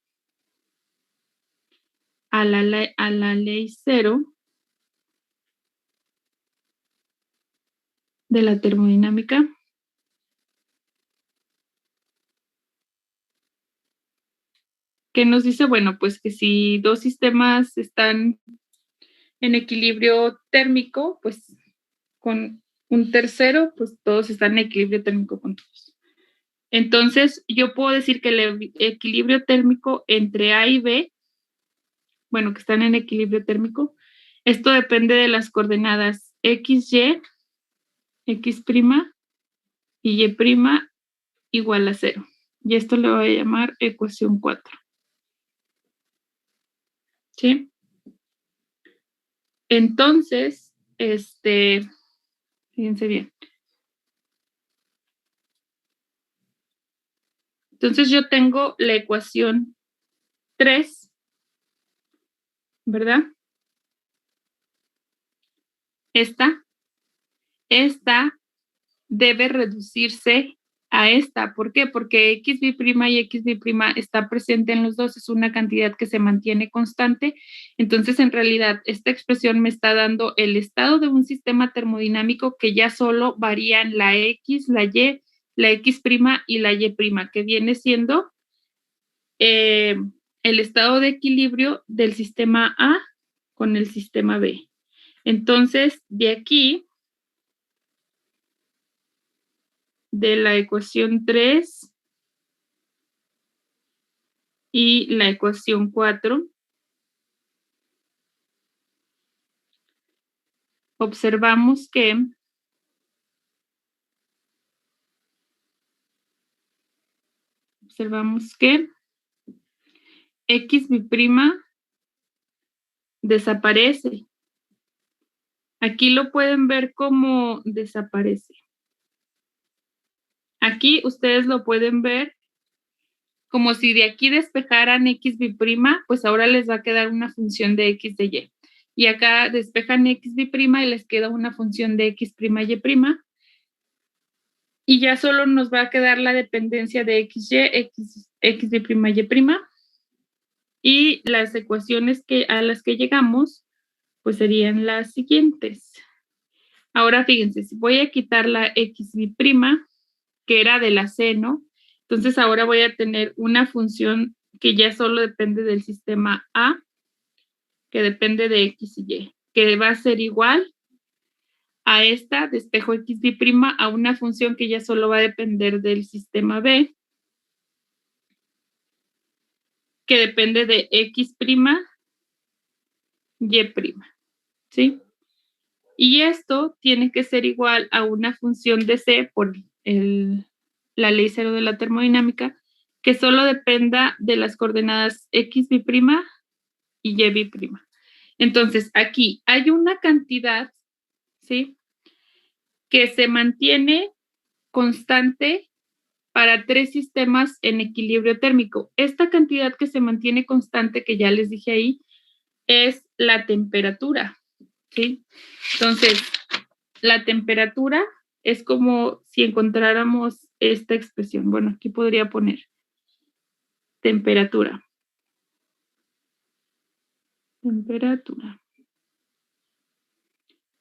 [SPEAKER 1] a la ley cero de la termodinámica, que nos dice, bueno, pues que si dos sistemas están en equilibrio térmico, pues con un tercero, pues todos están en equilibrio térmico con todos. Entonces, yo puedo decir que el equilibrio térmico entre A y B, bueno, que están en equilibrio térmico, esto depende de las coordenadas XY, X' y Y' igual a 0. Y esto le voy a llamar ecuación 4. ¿Sí? Entonces, fíjense bien. Entonces yo tengo la ecuación 3, ¿verdad? Esta debe reducirse a esta. ¿Por qué? Porque X' y X' está presente en los dos, es una cantidad que se mantiene constante. Entonces, en realidad, esta expresión me está dando el estado de un sistema termodinámico que ya solo varían la X, la Y, la X' y la Y', que viene siendo el estado de equilibrio del sistema A con el sistema B. Entonces, de aquí, de la ecuación 3 y la ecuación 4, observamos que X B' desaparece. Aquí lo pueden ver como desaparece. Aquí ustedes lo pueden ver como si de aquí despejaran X B', pues ahora les va a quedar una función de X de Y. Y acá despejan X B' y les queda una función de X', Y'. Y ya solo nos va a quedar la dependencia de XY, X B', Y'. Y las ecuaciones a las que llegamos, pues serían las siguientes. Ahora fíjense, si voy a quitar la X B', que era de la C, ¿no? Entonces ahora voy a tener una función que ya solo depende del sistema A, que depende de X y Y, que va a ser igual a esta, despejo X B', a una función que ya solo va a depender del sistema B, que depende de X', Y', ¿sí? Y esto tiene que ser igual a una función de C por la ley cero de la termodinámica, que solo dependa de las coordenadas X', y Y'. Entonces, aquí hay una cantidad, ¿sí? Que se mantiene constante para tres sistemas en equilibrio térmico. Esta cantidad que se mantiene constante, que ya les dije ahí, es la temperatura, ¿sí? Entonces, la temperatura es como si encontráramos esta expresión. Bueno, aquí podría poner temperatura. Temperatura.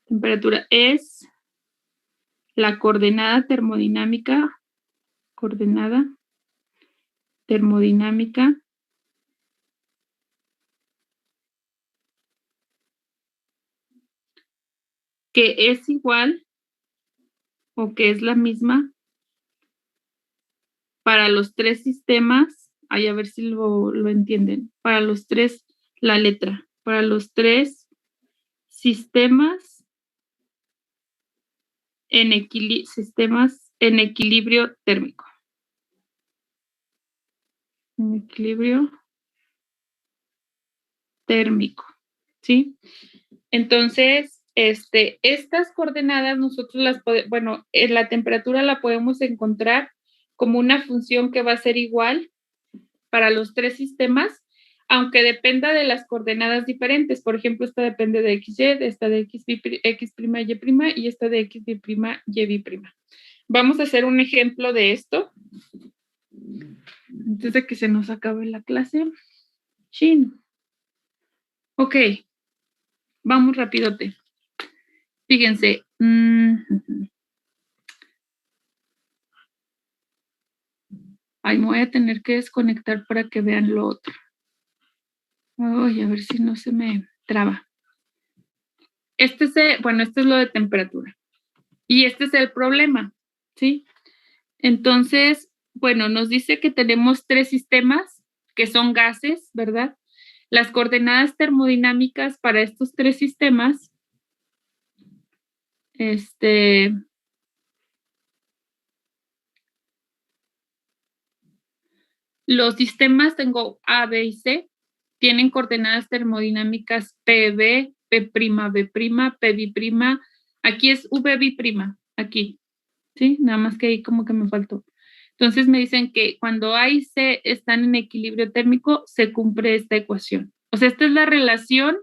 [SPEAKER 1] Temperatura es la coordenada termodinámica que es igual o que es la misma para los tres sistemas, a ver si lo entienden, para los tres, la letra, para los tres sistemas en equilibrio térmico. En equilibrio térmico, ¿sí? Entonces, estas coordenadas nosotros las podemos, bueno, en la temperatura la podemos encontrar como una función que va a ser igual para los tres sistemas, aunque dependa de las coordenadas diferentes. Por ejemplo, esta depende de XY, esta de X', Y', y esta de X', Y'. Vamos a hacer un ejemplo de esto antes de que se nos acabe la clase. Chin. Ok, vamos rapidote. Fíjense. Ay, me voy a tener que desconectar para que vean lo otro. Ay, a ver si no se me traba. Esto es lo de temperatura. Y este es el problema, ¿sí? Entonces, bueno, nos dice que tenemos tres sistemas que son gases, ¿verdad? Las coordenadas termodinámicas para estos tres sistemas, los sistemas, tengo A, B y C, tienen coordenadas termodinámicas PB, P', B', P'B', aquí es VB', aquí, ¿sí? Nada más que ahí como que me faltó. Entonces me dicen que cuando A y C están en equilibrio térmico, se cumple esta ecuación. O sea, esta es la relación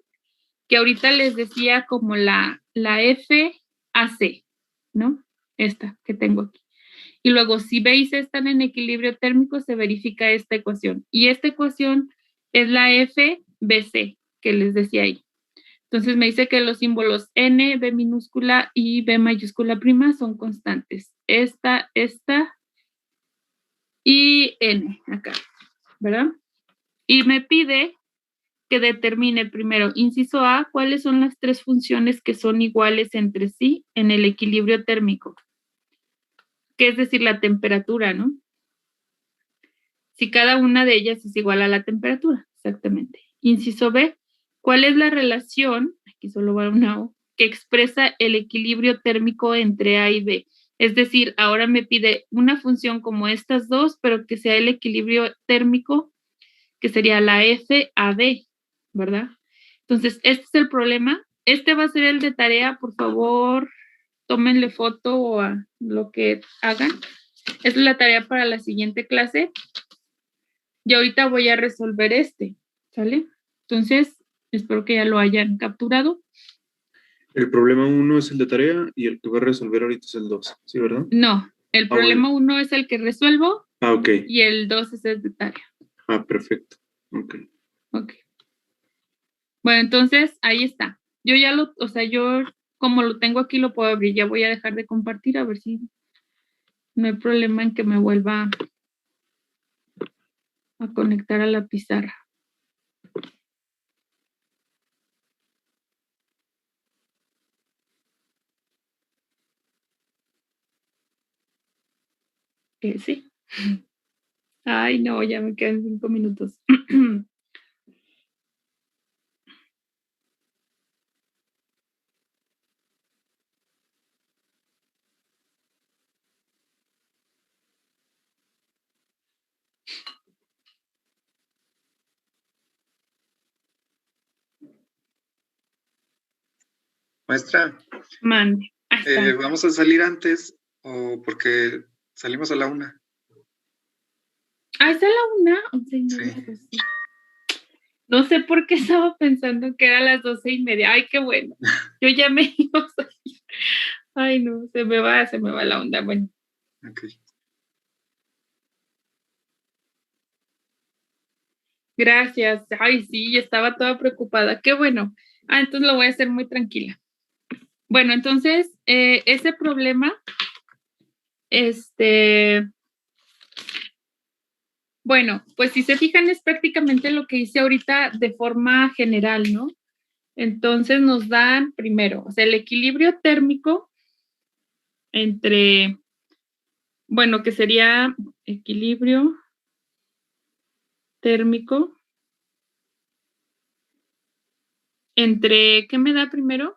[SPEAKER 1] que ahorita les decía como la FAC, ¿no? Esta que tengo aquí. Y luego, si B y C están en equilibrio térmico, se verifica esta ecuación. Y esta ecuación es la FBC, que les decía ahí. Entonces me dice que los símbolos N, B minúscula y B mayúscula prima son constantes. Esta y N acá, ¿verdad? Y me pide que determine primero, inciso A, cuáles son las tres funciones que son iguales entre sí en el equilibrio térmico, que es decir, la temperatura, ¿no? Si cada una de ellas es igual a la temperatura, exactamente. Inciso B, ¿cuál es la relación, aquí solo va una O, que expresa el equilibrio térmico entre A y B? Es decir, ahora me pide una función como estas dos, pero que sea el equilibrio térmico, que sería la FAD, ¿verdad? Entonces, este es el problema. Este va a ser el de tarea, por favor, tómenle foto o a lo que hagan. Esta es la tarea para la siguiente clase. Y ahorita voy a resolver ¿sale? Entonces, espero que ya lo hayan capturado.
[SPEAKER 2] El problema 1 es el de tarea y el que va a resolver ahorita es el 2, ¿sí, verdad?
[SPEAKER 1] No, el problema 1 es el que resuelvo.
[SPEAKER 2] Ok.
[SPEAKER 1] Y el 2 es el de tarea.
[SPEAKER 2] Perfecto. Ok.
[SPEAKER 1] Bueno, entonces, ahí está. Yo como lo tengo aquí, lo puedo abrir. Ya voy a dejar de compartir, a ver si no hay problema en que me vuelva a conectar a la pizarra. Sí. Ay, no, ya me quedan 5 minutos.
[SPEAKER 4] Maestra,
[SPEAKER 1] Mande.
[SPEAKER 4] ¿vamos a salir antes o porque salimos a la 1?
[SPEAKER 1] ¿Es a la 1? Sí. No sé por qué estaba pensando que era las 12:30. Ay, qué bueno. Yo ya me iba a salir. Ay, no, se me va la onda. Bueno.
[SPEAKER 4] Ok.
[SPEAKER 1] Gracias. Ay, sí, estaba toda preocupada. Qué bueno. Entonces lo voy a hacer muy tranquila. Bueno, entonces, ese problema, bueno, pues si se fijan es prácticamente lo que hice ahorita de forma general, ¿no? Entonces nos dan primero, o sea, el equilibrio térmico entre, bueno, que sería equilibrio térmico entre, ¿qué me da primero?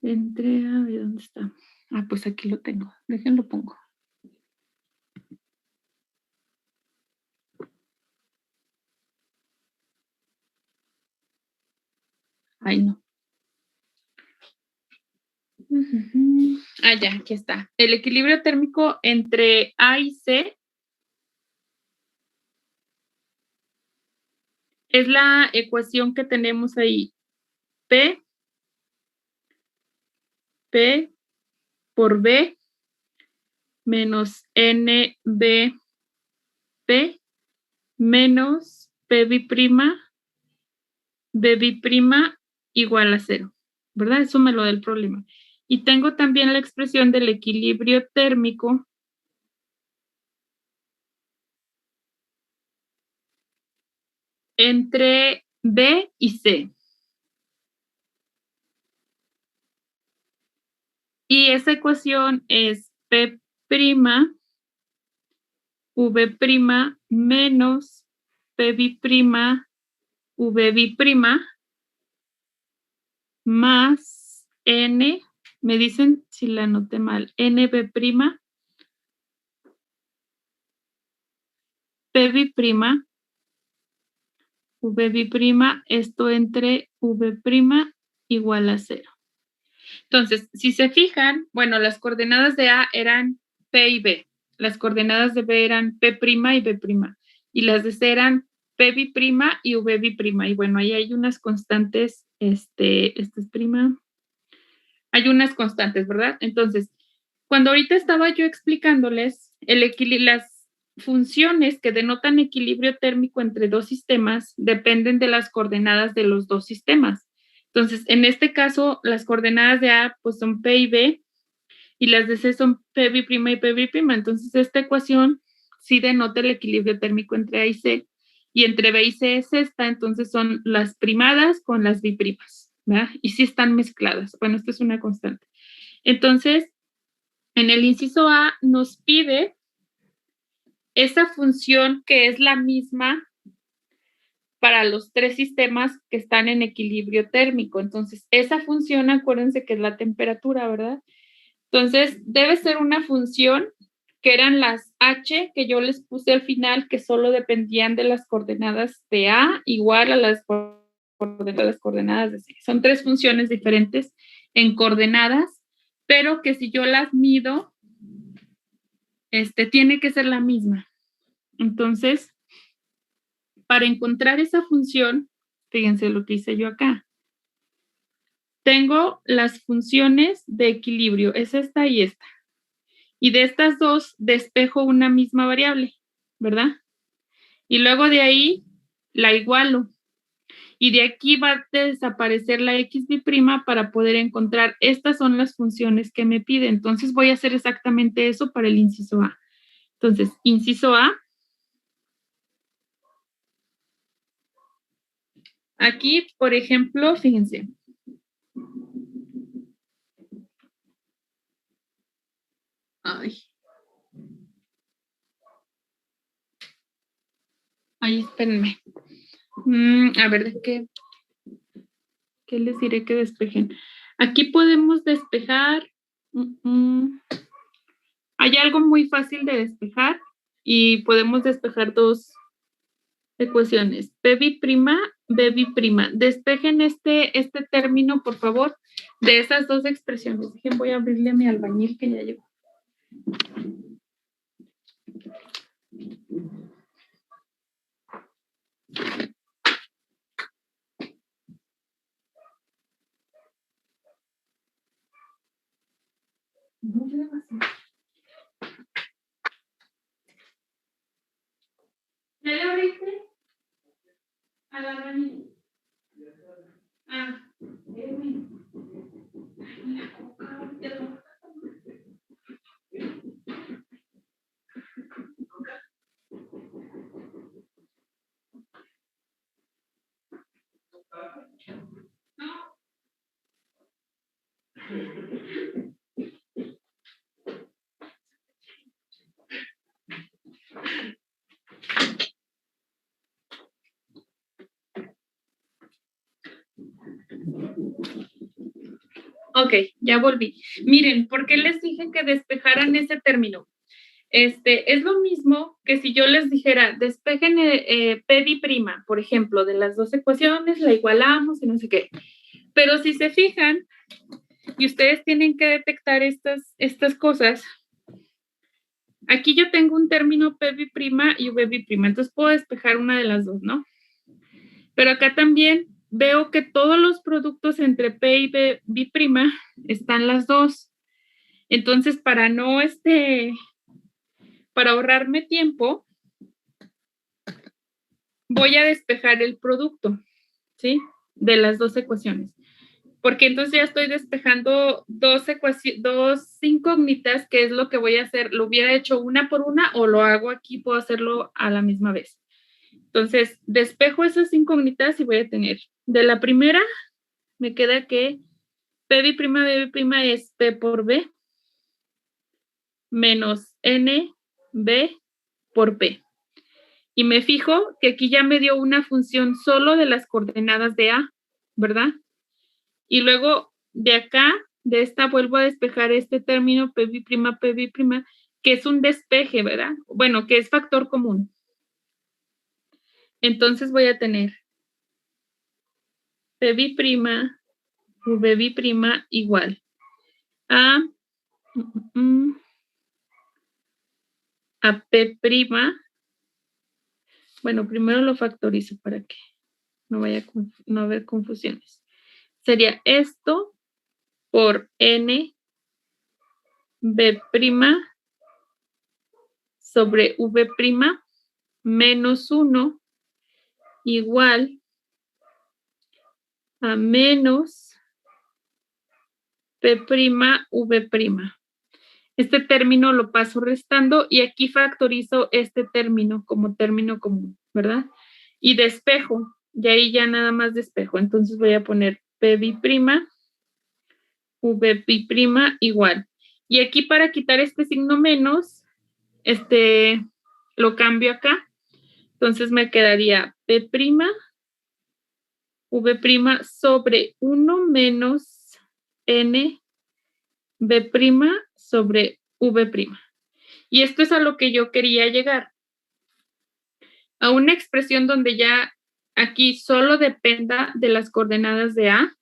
[SPEAKER 1] Entre, a ver, ¿dónde está? Ah, pues aquí lo tengo. Déjenlo pongo. Ay, no. Ah, ya, aquí está. El equilibrio térmico entre A y C es la ecuación que tenemos ahí. P por B menos NBP menos BB' igual a 0, ¿verdad? Eso me lo da el problema. Y tengo también la expresión del equilibrio térmico entre B y C. Y esa ecuación es P' V' menos PB' VB' más N, me dicen si la anoté mal, NB' PB', VB', esto entre V' igual a 0. Entonces, si se fijan, bueno, las coordenadas de A eran P y B, las coordenadas de B eran P' y B', y las de C eran PB' y VB', y bueno, ahí hay unas constantes, esta es prima, hay unas constantes, ¿verdad? Entonces, cuando ahorita estaba yo explicándoles las funciones que denotan equilibrio térmico entre dos sistemas dependen de las coordenadas de los dos sistemas. Entonces, en este caso, las coordenadas de A pues son P y B, y las de C son PB' y PB'. Entonces, esta ecuación sí denota el equilibrio térmico entre A y C, y entre B y C es esta, entonces son las primadas con las biprimas, ¿verdad? Y sí están mezcladas. Bueno, esto es una constante. Entonces, en el inciso A nos pide esa función que es la misma para los tres sistemas que están en equilibrio térmico. Entonces, esa función, acuérdense que es la temperatura, ¿verdad? Entonces, debe ser una función que eran las H que yo les puse al final, que solo dependían de las coordenadas de A, igual a las coordenadas de C. Son tres funciones diferentes en coordenadas, pero que si yo las mido, tiene que ser la misma. Entonces, para encontrar esa función, fíjense lo que hice yo acá. Tengo las funciones de equilibrio, es esta y esta. Y de estas dos despejo una misma variable, ¿verdad? Y luego de ahí la igualo. Y de aquí va a desaparecer la xb' para poder encontrar, estas son las funciones que me pide. Entonces voy a hacer exactamente eso para el inciso A. Entonces, inciso A. Aquí, por ejemplo, fíjense. Ay, espérenme. A ver, ¿de qué les diré que despejen? Aquí podemos despejar. Hay algo muy fácil de despejar y podemos despejar dos ecuaciones. PB', BB'. Despejen este término, por favor, de esas dos expresiones. Dejen, voy a abrirle a mi albañil que ya llegó. ¿Ya le abriste al albañil? Ah, Ok, ya volví. Miren, ¿por qué les dije que despejaran ese término? Es lo mismo que si yo les dijera, despejen P' por ejemplo, de las dos ecuaciones, la igualamos y no sé qué. Pero si se fijan, y ustedes tienen que detectar estas cosas, aquí yo tengo un término P' y V', entonces puedo despejar una de las dos, ¿no? Pero acá también veo que todos los productos entre P y B' están las dos. Entonces, para ahorrarme tiempo, voy a despejar el producto, ¿sí? De las dos ecuaciones. Porque entonces ya estoy despejando dos incógnitas, que es lo que voy a hacer. Lo hubiera hecho una por una o lo hago aquí, puedo hacerlo a la misma vez. Entonces, despejo esas incógnitas y voy a tener, de la primera, me queda que P' B' es P por B menos N B por P. Y me fijo que aquí ya me dio una función solo de las coordenadas de A, ¿verdad? Y luego de acá, de esta, vuelvo a despejar este término P', que es un despeje, ¿verdad? Bueno, que es factor común. Entonces voy a tener P', V' igual a, a P'. Bueno, primero lo factorizo para que no haber confusiones. Sería esto por N B' sobre V' menos 1 igual a menos P', V'. Este término lo paso restando y aquí factorizo este término como término común, ¿verdad? Y despejo, y ahí ya nada más despejo. Entonces voy a poner P', V' igual. Y aquí para quitar este signo menos, lo cambio acá. Entonces me quedaría P', V' sobre 1 menos N B' sobre V'. Y esto es a lo que yo quería llegar. A una expresión donde ya aquí solo dependa de las coordenadas de A,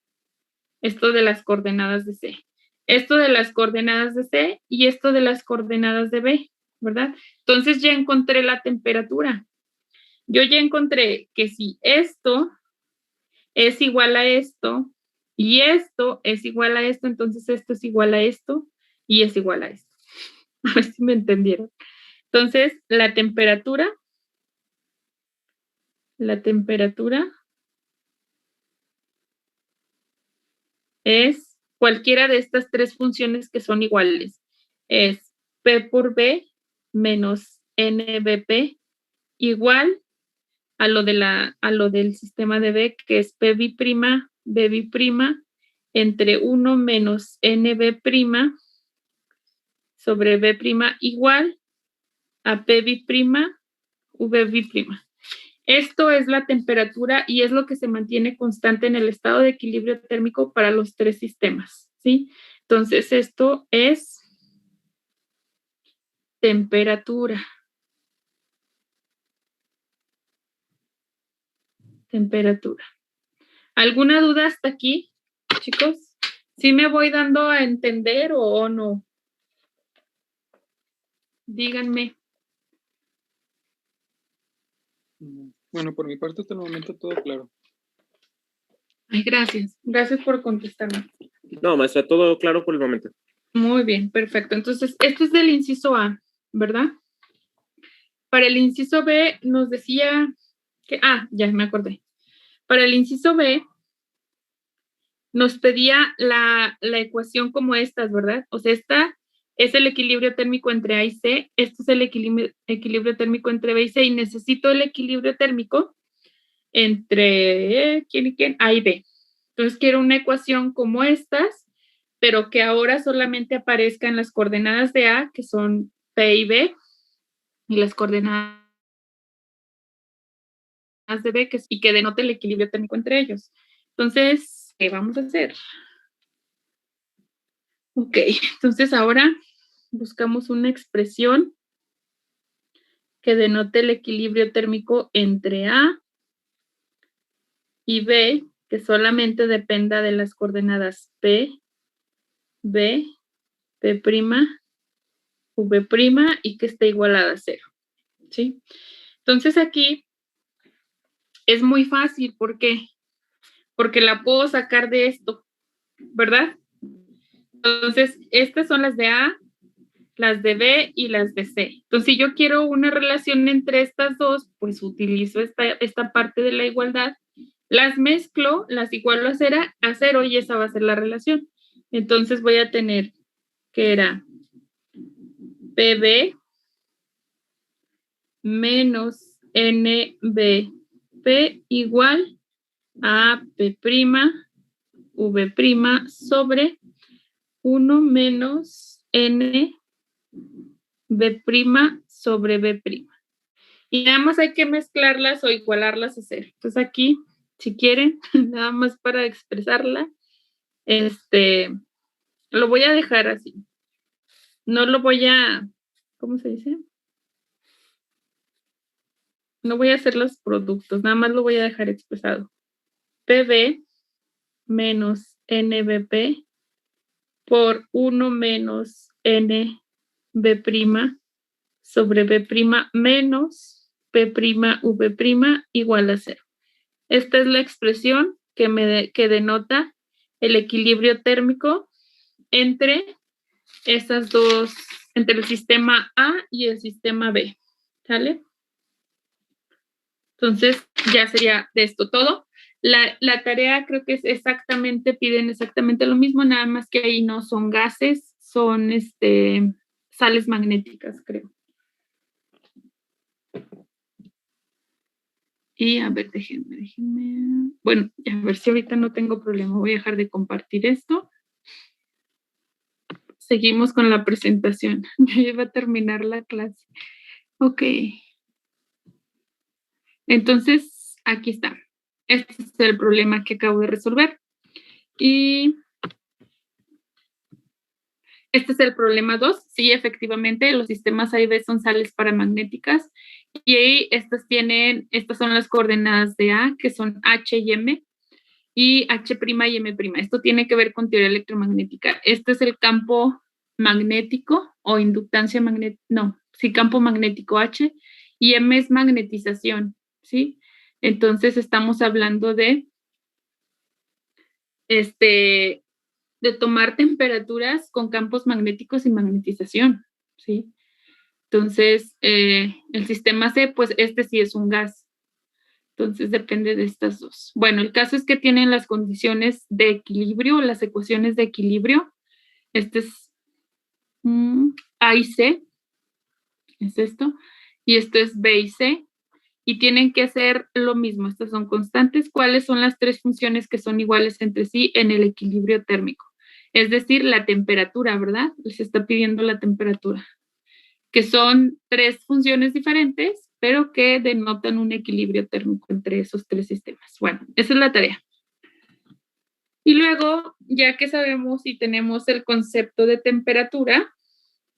[SPEAKER 1] esto de las coordenadas de C, esto de las coordenadas de C y esto de las coordenadas de B, ¿verdad? Entonces ya encontré la temperatura. Yo ya encontré que si esto es igual a esto y esto es igual a esto, entonces esto es igual a esto y es igual a esto. A ver si me entendieron. Entonces, la temperatura es cualquiera de estas tres funciones que son iguales. Es P por B menos NBP igual a lo del sistema de B, que es P', B' entre 1 menos NB' sobre B' igual a P', V'. Esto es la temperatura y es lo que se mantiene constante en el estado de equilibrio térmico para los tres sistemas, ¿sí? Entonces, esto es temperatura. ¿Alguna duda hasta aquí, chicos? ¿Sí me voy dando a entender o no? Díganme.
[SPEAKER 2] Bueno, por mi parte, hasta el momento todo claro.
[SPEAKER 1] Ay, gracias. Gracias por contestarme.
[SPEAKER 5] No, maestra, todo claro por el momento.
[SPEAKER 1] Muy bien, perfecto. Entonces, esto es del inciso A, ¿verdad? Para el inciso B nos decía que, ya me acordé. Para el inciso B nos pedía la ecuación como estas, ¿verdad? O sea, esta es el equilibrio térmico entre A y C, este es el equilibrio térmico entre B y C, y necesito el equilibrio térmico entre ¿quién y quién? A y B. Entonces quiero una ecuación como estas, pero que ahora solamente aparezcan las coordenadas de A, que son P y B, y las coordenadas de B, y que denote el equilibrio térmico entre ellos. Entonces, ¿qué vamos a hacer? Ok, entonces ahora buscamos una expresión que denote el equilibrio térmico entre A y B, que solamente dependa de las coordenadas P, B, P', V' y que esté igualada a 0. ¿Sí? Entonces aquí es muy fácil. ¿Por qué? Porque la puedo sacar de esto, ¿verdad? Entonces, estas son las de A, las de B y las de C. Entonces, si yo quiero una relación entre estas dos, pues utilizo esta parte de la igualdad, las mezclo, las igualo a 0 y esa va a ser la relación. Entonces voy a tener que era PB menos NBP igual a P', V' sobre 1 menos NB' sobre B'. Y nada más hay que mezclarlas o igualarlas a 0. Entonces aquí, si quieren, nada más para expresarla, lo voy a dejar así. No lo voy a, ¿cómo se dice? No voy a hacer los productos, nada más lo voy a dejar expresado. PB menos NBP por 1 menos NB' sobre B' menos P', igual a 0. Esta es la expresión que denota el equilibrio térmico entre esas dos, entre el sistema A y el sistema B. ¿Sale? Entonces, ya sería de esto todo. La tarea creo que es piden exactamente lo mismo, nada más que ahí no son gases, son sales magnéticas, creo. Y a ver, déjenme. Bueno, a ver si ahorita no tengo problema. Voy a dejar de compartir esto. Seguimos con la presentación. Ya iba a terminar la clase. Ok. Entonces, aquí está. Este es el problema que acabo de resolver. Y este es el problema 2. Sí, efectivamente, los sistemas A y B son sales paramagnéticas. Y ahí estas son las coordenadas de A, que son H y M, y H' y M'. Esto tiene que ver con teoría electromagnética. Este es el campo magnético o inductancia magnética, no, sí, campo magnético H, y M es magnetización, ¿sí? Entonces estamos hablando de tomar temperaturas con campos magnéticos y magnetización, ¿sí? Entonces, el sistema C, pues sí es un gas. Entonces, depende de estas dos. Bueno, el caso es que tienen las condiciones de equilibrio, las ecuaciones de equilibrio. Este es A y C, es esto, y esto es B y C, y tienen que hacer lo mismo. Estas son constantes. ¿Cuáles son las tres funciones que son iguales entre sí en el equilibrio térmico? Es decir, la temperatura, ¿verdad? Les está pidiendo la temperatura, que son tres funciones diferentes, pero que denotan un equilibrio térmico entre esos tres sistemas. Bueno, esa es la tarea. Y luego, ya que sabemos y tenemos el concepto de temperatura,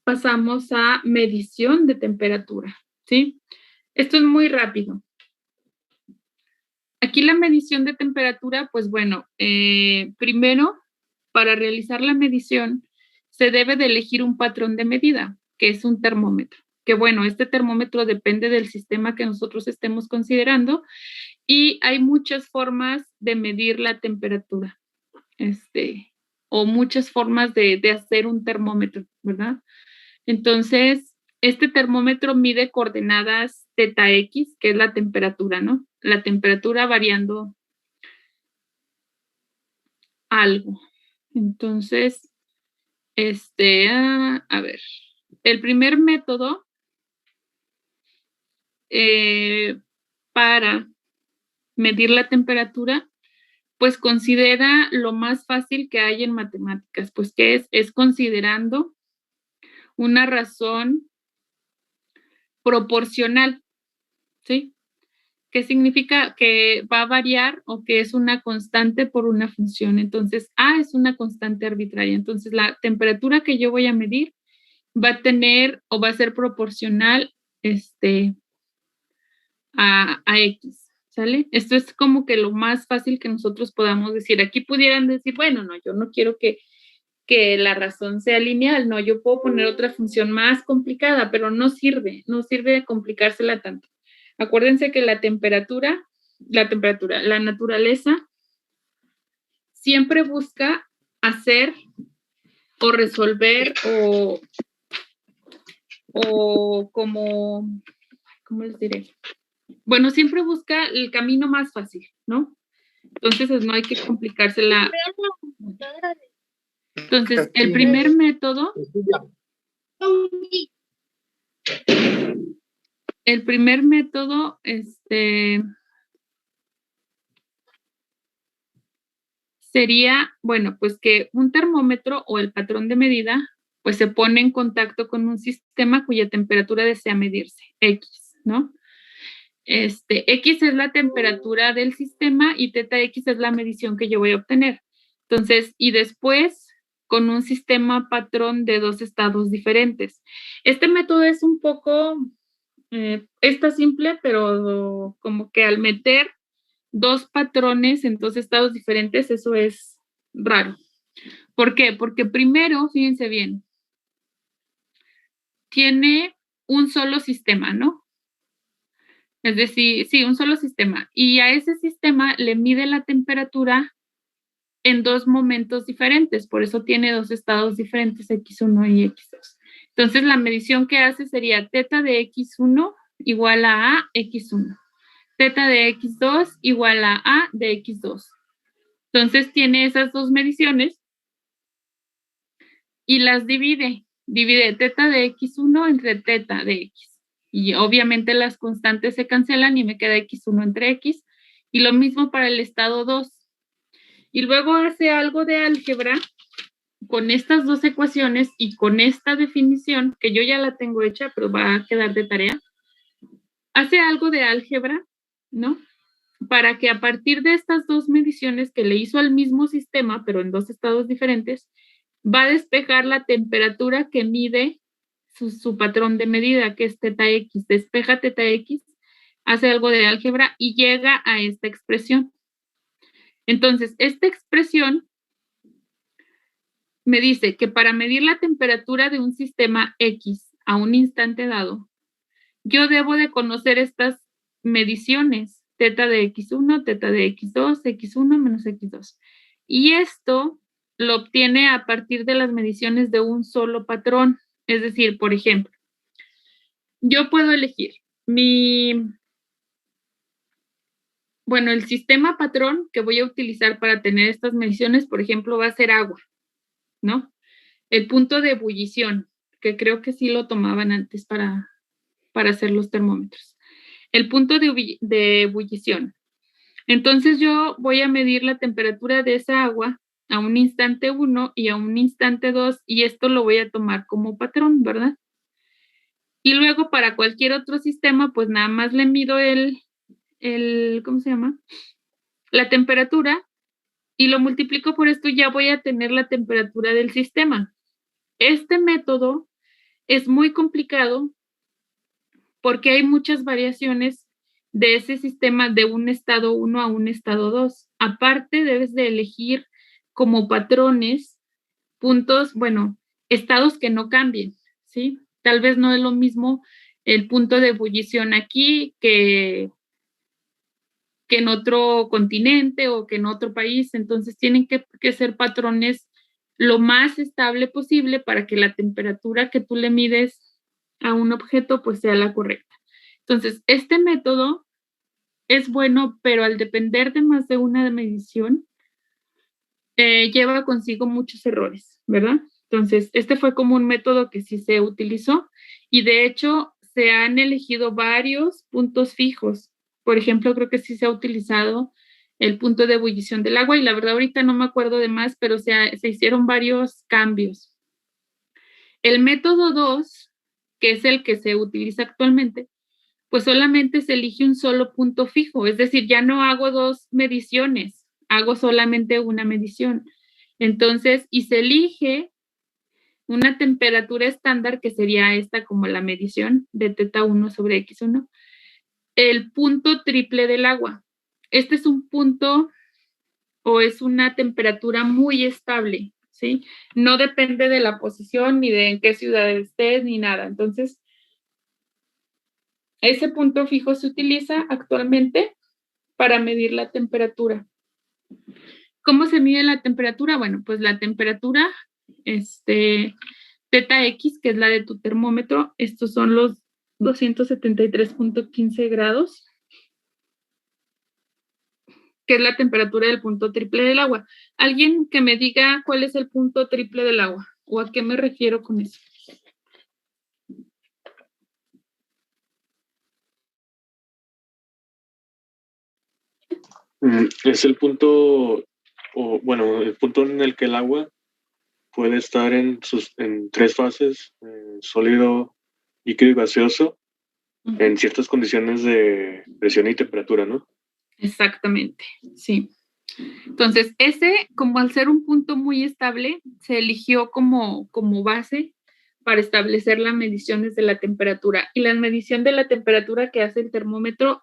[SPEAKER 1] pasamos a medición de temperatura, ¿sí? Esto es muy rápido. Aquí la medición de temperatura, pues bueno, primero, para realizar la medición, se debe de elegir un patrón de medida, que es un termómetro. Que bueno, este termómetro depende del sistema que nosotros estemos considerando y hay muchas formas de medir la temperatura, o muchas formas de hacer un termómetro, ¿verdad? Entonces, este termómetro mide coordenadas θ X, que es la temperatura, ¿no? La temperatura variando algo. Entonces, a ver, el primer método para medir la temperatura, pues considera lo más fácil que hay en matemáticas, pues que es considerando una razón proporcional, ¿sí? ¿Qué significa? Que va a variar o que es una constante por una función. Entonces, A es una constante arbitraria. Entonces, la temperatura que yo voy a medir va a tener o va a ser proporcional a X, ¿sale? Esto es como que lo más fácil que nosotros podamos decir. Aquí pudieran decir, bueno, no, yo no quiero que la razón sea lineal, no, yo puedo poner otra función más complicada, pero no sirve de complicársela tanto. Acuérdense que la naturaleza siempre busca hacer o resolver o como, ¿cómo les diré? Bueno, siempre busca el camino más fácil, ¿no? Entonces no hay que complicársela. Entonces, el primer método sería, bueno, pues que un termómetro o el patrón de medida, pues se pone en contacto con un sistema cuya temperatura desea medirse, X, ¿no? X es la temperatura del sistema y teta X es la medición que yo voy a obtener. Entonces, y después con un sistema patrón de dos estados diferentes. Este método es un poco, está simple, pero como que al meter dos patrones en dos estados diferentes, eso es raro. ¿Por qué? Porque primero, fíjense bien, tiene un solo sistema, ¿no? Es decir, sí, un solo sistema. Y a ese sistema le mide la temperatura en dos momentos diferentes, por eso tiene dos estados diferentes, X1 y X2. Entonces, la medición que hace sería teta de X1 igual a X1. Teta de X2 igual a de X2. Entonces, tiene esas dos mediciones y las divide. Divide teta de X1 entre teta de X. Y obviamente las constantes se cancelan y me queda X1 entre X. Y lo mismo para el estado 2. Y luego hace algo de álgebra con estas dos ecuaciones y con esta definición, que yo ya la tengo hecha, pero va a quedar de tarea. Hace algo de álgebra, ¿no? Para que a partir de estas dos mediciones que le hizo al mismo sistema, pero en dos estados diferentes, va a despejar la temperatura que mide su patrón de medida, que es teta X. Despeja teta X, hace algo de álgebra y llega a esta expresión. Entonces, esta expresión me dice que para medir la temperatura de un sistema X a un instante dado, yo debo de conocer estas mediciones, teta de X1, teta de X2, X1 menos X2. Y esto lo obtiene a partir de las mediciones de un solo patrón. Es decir, por ejemplo, yo puedo elegir el sistema patrón que voy a utilizar para tener estas mediciones, por ejemplo, va a ser agua, ¿no? El punto de ebullición, que creo que sí lo tomaban antes para hacer los termómetros. El punto de ebullición. Entonces yo voy a medir la temperatura de esa agua a un instante 1 y a un instante 2 y esto lo voy a tomar como patrón, ¿verdad? Y luego para cualquier otro sistema, pues nada más le mido ¿cómo se llama? La temperatura y lo multiplico por esto y ya voy a tener la temperatura del sistema. Este método es muy complicado porque hay muchas variaciones de ese sistema de un estado 1 a un estado 2. Aparte, debes de elegir como patrones puntos, estados que no cambien, ¿sí? Tal vez no es lo mismo el punto de ebullición aquí que en otro continente o que en otro país. Entonces, tienen que ser patrones lo más estable posible para que la temperatura que tú le mides a un objeto pues sea la correcta. Entonces, este método es bueno, pero al depender de más de una medición, lleva consigo muchos errores, ¿verdad? Entonces, este fue como un método que sí se utilizó y de hecho se han elegido varios puntos fijos. Por ejemplo, creo que sí se ha utilizado el punto de ebullición del agua y la verdad ahorita no me acuerdo de más, pero se hicieron varios cambios. El método 2, que es el que se utiliza actualmente, pues solamente se elige un solo punto fijo, es decir, ya no hago dos mediciones, hago solamente una medición. Entonces, y se elige una temperatura estándar, que sería esta como la medición de θ1 sobre x1, el punto triple del agua. Este es un punto o es una temperatura muy estable, ¿sí? No depende de la posición, ni de en qué ciudad estés, ni nada. Entonces, ese punto fijo se utiliza actualmente para medir la temperatura. ¿Cómo se mide la temperatura? Bueno, pues la temperatura, θx, que es la de tu termómetro, estos son los 273.15 grados, que es la temperatura del punto triple del agua. ¿Alguien que me diga cuál es el punto triple del agua? ¿O a qué me refiero con eso?
[SPEAKER 6] Es el punto, el punto en el que el agua puede estar en tres fases, sólido, líquido y gaseoso, en ciertas condiciones de presión y temperatura, ¿no?
[SPEAKER 1] Exactamente, sí. Entonces, ese, como al ser un punto muy estable, se eligió como base para establecer las mediciones de la temperatura. Y la medición de la temperatura que hace el termómetro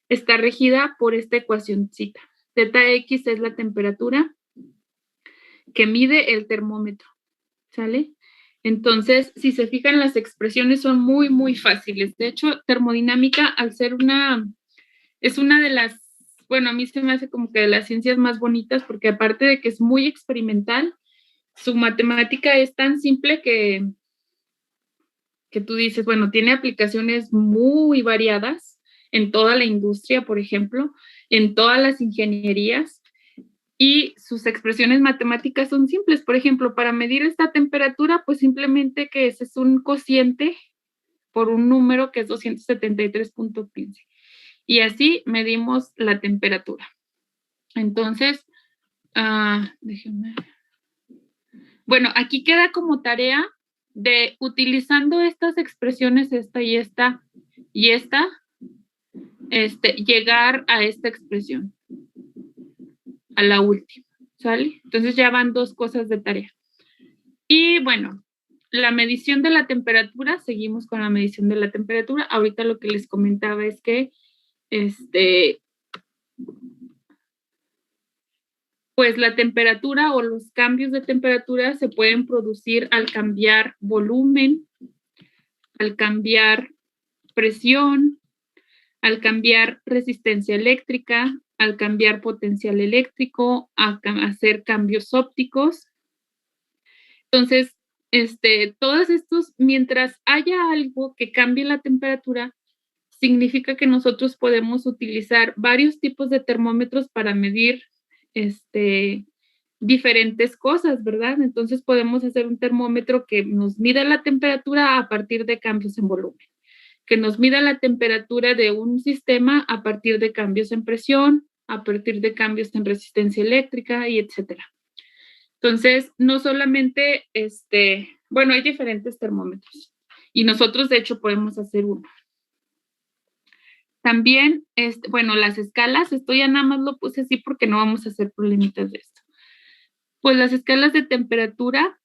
[SPEAKER 1] está regida por esta ecuacióncita. θx es la temperatura que mide el termómetro, ¿sale? Entonces, si se fijan, las expresiones son muy, muy fáciles. De hecho, termodinámica, al ser es una de las, bueno, a mí se me hace como que de las ciencias más bonitas, porque aparte de que es muy experimental, su matemática es tan simple que tú dices, bueno, tiene aplicaciones muy variadas en toda la industria, por ejemplo, en todas las ingenierías, y sus expresiones matemáticas son simples. Por ejemplo, para medir esta temperatura, pues simplemente que ese es un cociente por un número que es 273.15. Y así medimos la temperatura. Entonces, déjenme. Bueno, aquí queda como tarea de, utilizando estas expresiones, esta y esta y esta, llegar a esta expresión, a la última, ¿sale? Entonces ya van dos cosas de tarea. Y bueno, la medición de la temperatura, seguimos con la medición de la temperatura. Ahorita lo que les comentaba es que, pues la temperatura o los cambios de temperatura se pueden producir al cambiar volumen, al cambiar presión, al cambiar resistencia eléctrica, al cambiar potencial eléctrico, a hacer cambios ópticos. Entonces, todos estos, mientras haya algo que cambie la temperatura, significa que nosotros podemos utilizar varios tipos de termómetros para medir diferentes cosas, ¿verdad? Entonces podemos hacer un termómetro que nos mida la temperatura a partir de cambios en volumen, que nos mida la temperatura de un sistema a partir de cambios en presión, a partir de cambios en resistencia eléctrica y etcétera. Entonces, no solamente, bueno, hay diferentes termómetros y nosotros de hecho podemos hacer uno. También, bueno, las escalas, esto ya nada más lo puse así porque no vamos a hacer problemitas de esto. Pues las escalas de temperatura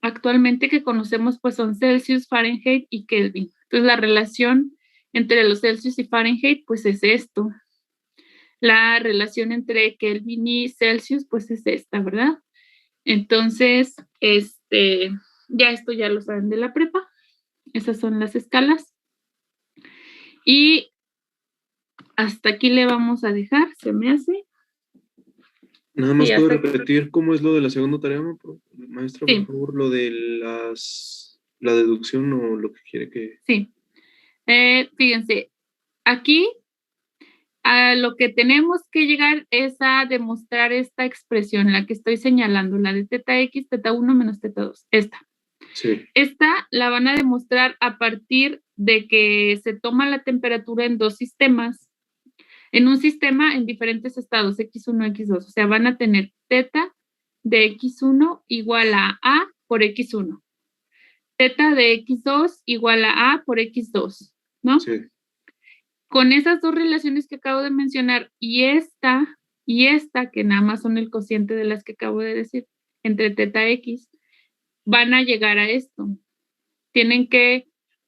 [SPEAKER 1] actualmente que conocemos pues son Celsius, Fahrenheit y Kelvin. Entonces la relación entre los Celsius y Fahrenheit pues es esto. La relación entre Kelvin y Celsius pues es esta, ¿verdad? Entonces, ya esto ya lo saben de la prepa. Esas son las escalas. Y hasta aquí le vamos a dejar, se me hace.
[SPEAKER 2] Nada más puedo repetir cómo es lo de la segunda tarea, maestra,
[SPEAKER 1] sí.
[SPEAKER 2] Por favor, lo de la deducción o lo que quiere que...
[SPEAKER 1] Sí. Fíjense, aquí a lo que tenemos que llegar es a demostrar esta expresión, la que estoy señalando, la de θx, θ1 menos θ2, esta.
[SPEAKER 2] Sí.
[SPEAKER 1] Esta la van a demostrar a partir de que se toma la temperatura en dos sistemas, en un sistema en diferentes estados, x1, x2, o sea, van a tener θ de x1 igual a por x1, θ de x2 igual a por x2, ¿no?
[SPEAKER 2] Sí.
[SPEAKER 1] con esas dos relaciones que acabo de mencionar y esta, que nada más son el cociente de las que acabo de decir, entre teta x, van a llegar a esto.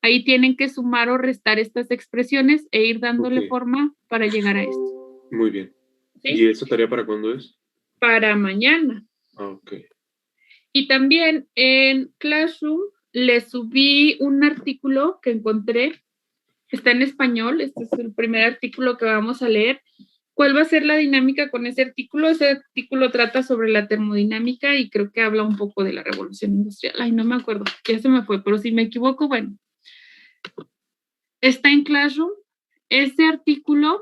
[SPEAKER 1] Ahí tienen que sumar o restar estas expresiones e ir dándole forma para llegar a esto.
[SPEAKER 2] Muy bien.
[SPEAKER 1] ¿Sí?
[SPEAKER 2] ¿Y esa tarea para cuándo es?
[SPEAKER 1] Para mañana.
[SPEAKER 2] Ok.
[SPEAKER 1] Y también en Classroom le subí un artículo que encontré, está en español, este es el primer artículo que vamos a leer. ¿Cuál va a ser la dinámica con ese artículo? Ese artículo trata sobre la termodinámica y creo que habla un poco de la revolución industrial. Ay, no me acuerdo, ya se me fue, pero si me equivoco, bueno. Está en Classroom. Ese artículo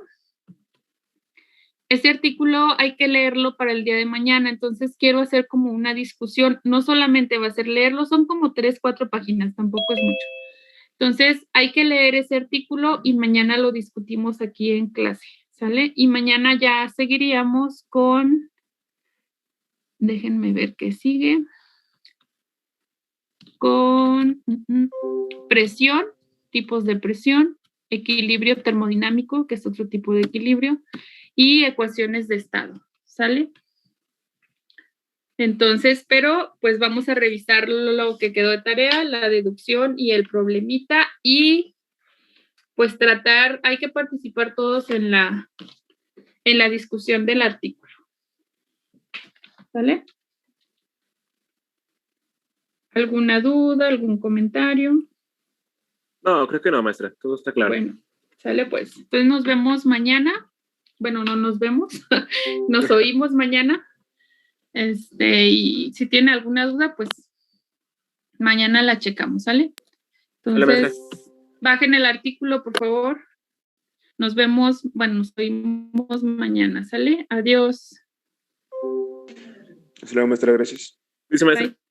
[SPEAKER 1] hay que leerlo para el día de mañana, entonces quiero hacer como una discusión. No solamente va a ser leerlo, son como 3, 4 páginas, tampoco es mucho. Entonces, hay que leer ese artículo y mañana lo discutimos aquí en clase, ¿sale? Y mañana ya seguiríamos con, déjenme ver qué sigue, con presión, tipos de presión, equilibrio termodinámico, que es otro tipo de equilibrio, y ecuaciones de estado, ¿sale? Entonces, pero pues vamos a revisar lo que quedó de tarea, la deducción y el problemita, y pues hay que participar todos en la discusión del artículo. ¿Vale? ¿Alguna duda, algún comentario?
[SPEAKER 5] No, creo que no, maestra. Todo está claro.
[SPEAKER 1] Bueno, sale pues. Entonces nos vemos mañana. Bueno, no nos vemos. Nos oímos mañana. Y si tiene alguna duda, pues mañana la checamos, ¿sale? Entonces, bajen el artículo, por favor. Nos vemos, bueno, nos oímos mañana, ¿sale? Adiós.
[SPEAKER 7] Hasta luego, maestra, gracias.
[SPEAKER 5] Dice, maestra.
[SPEAKER 1] Bye.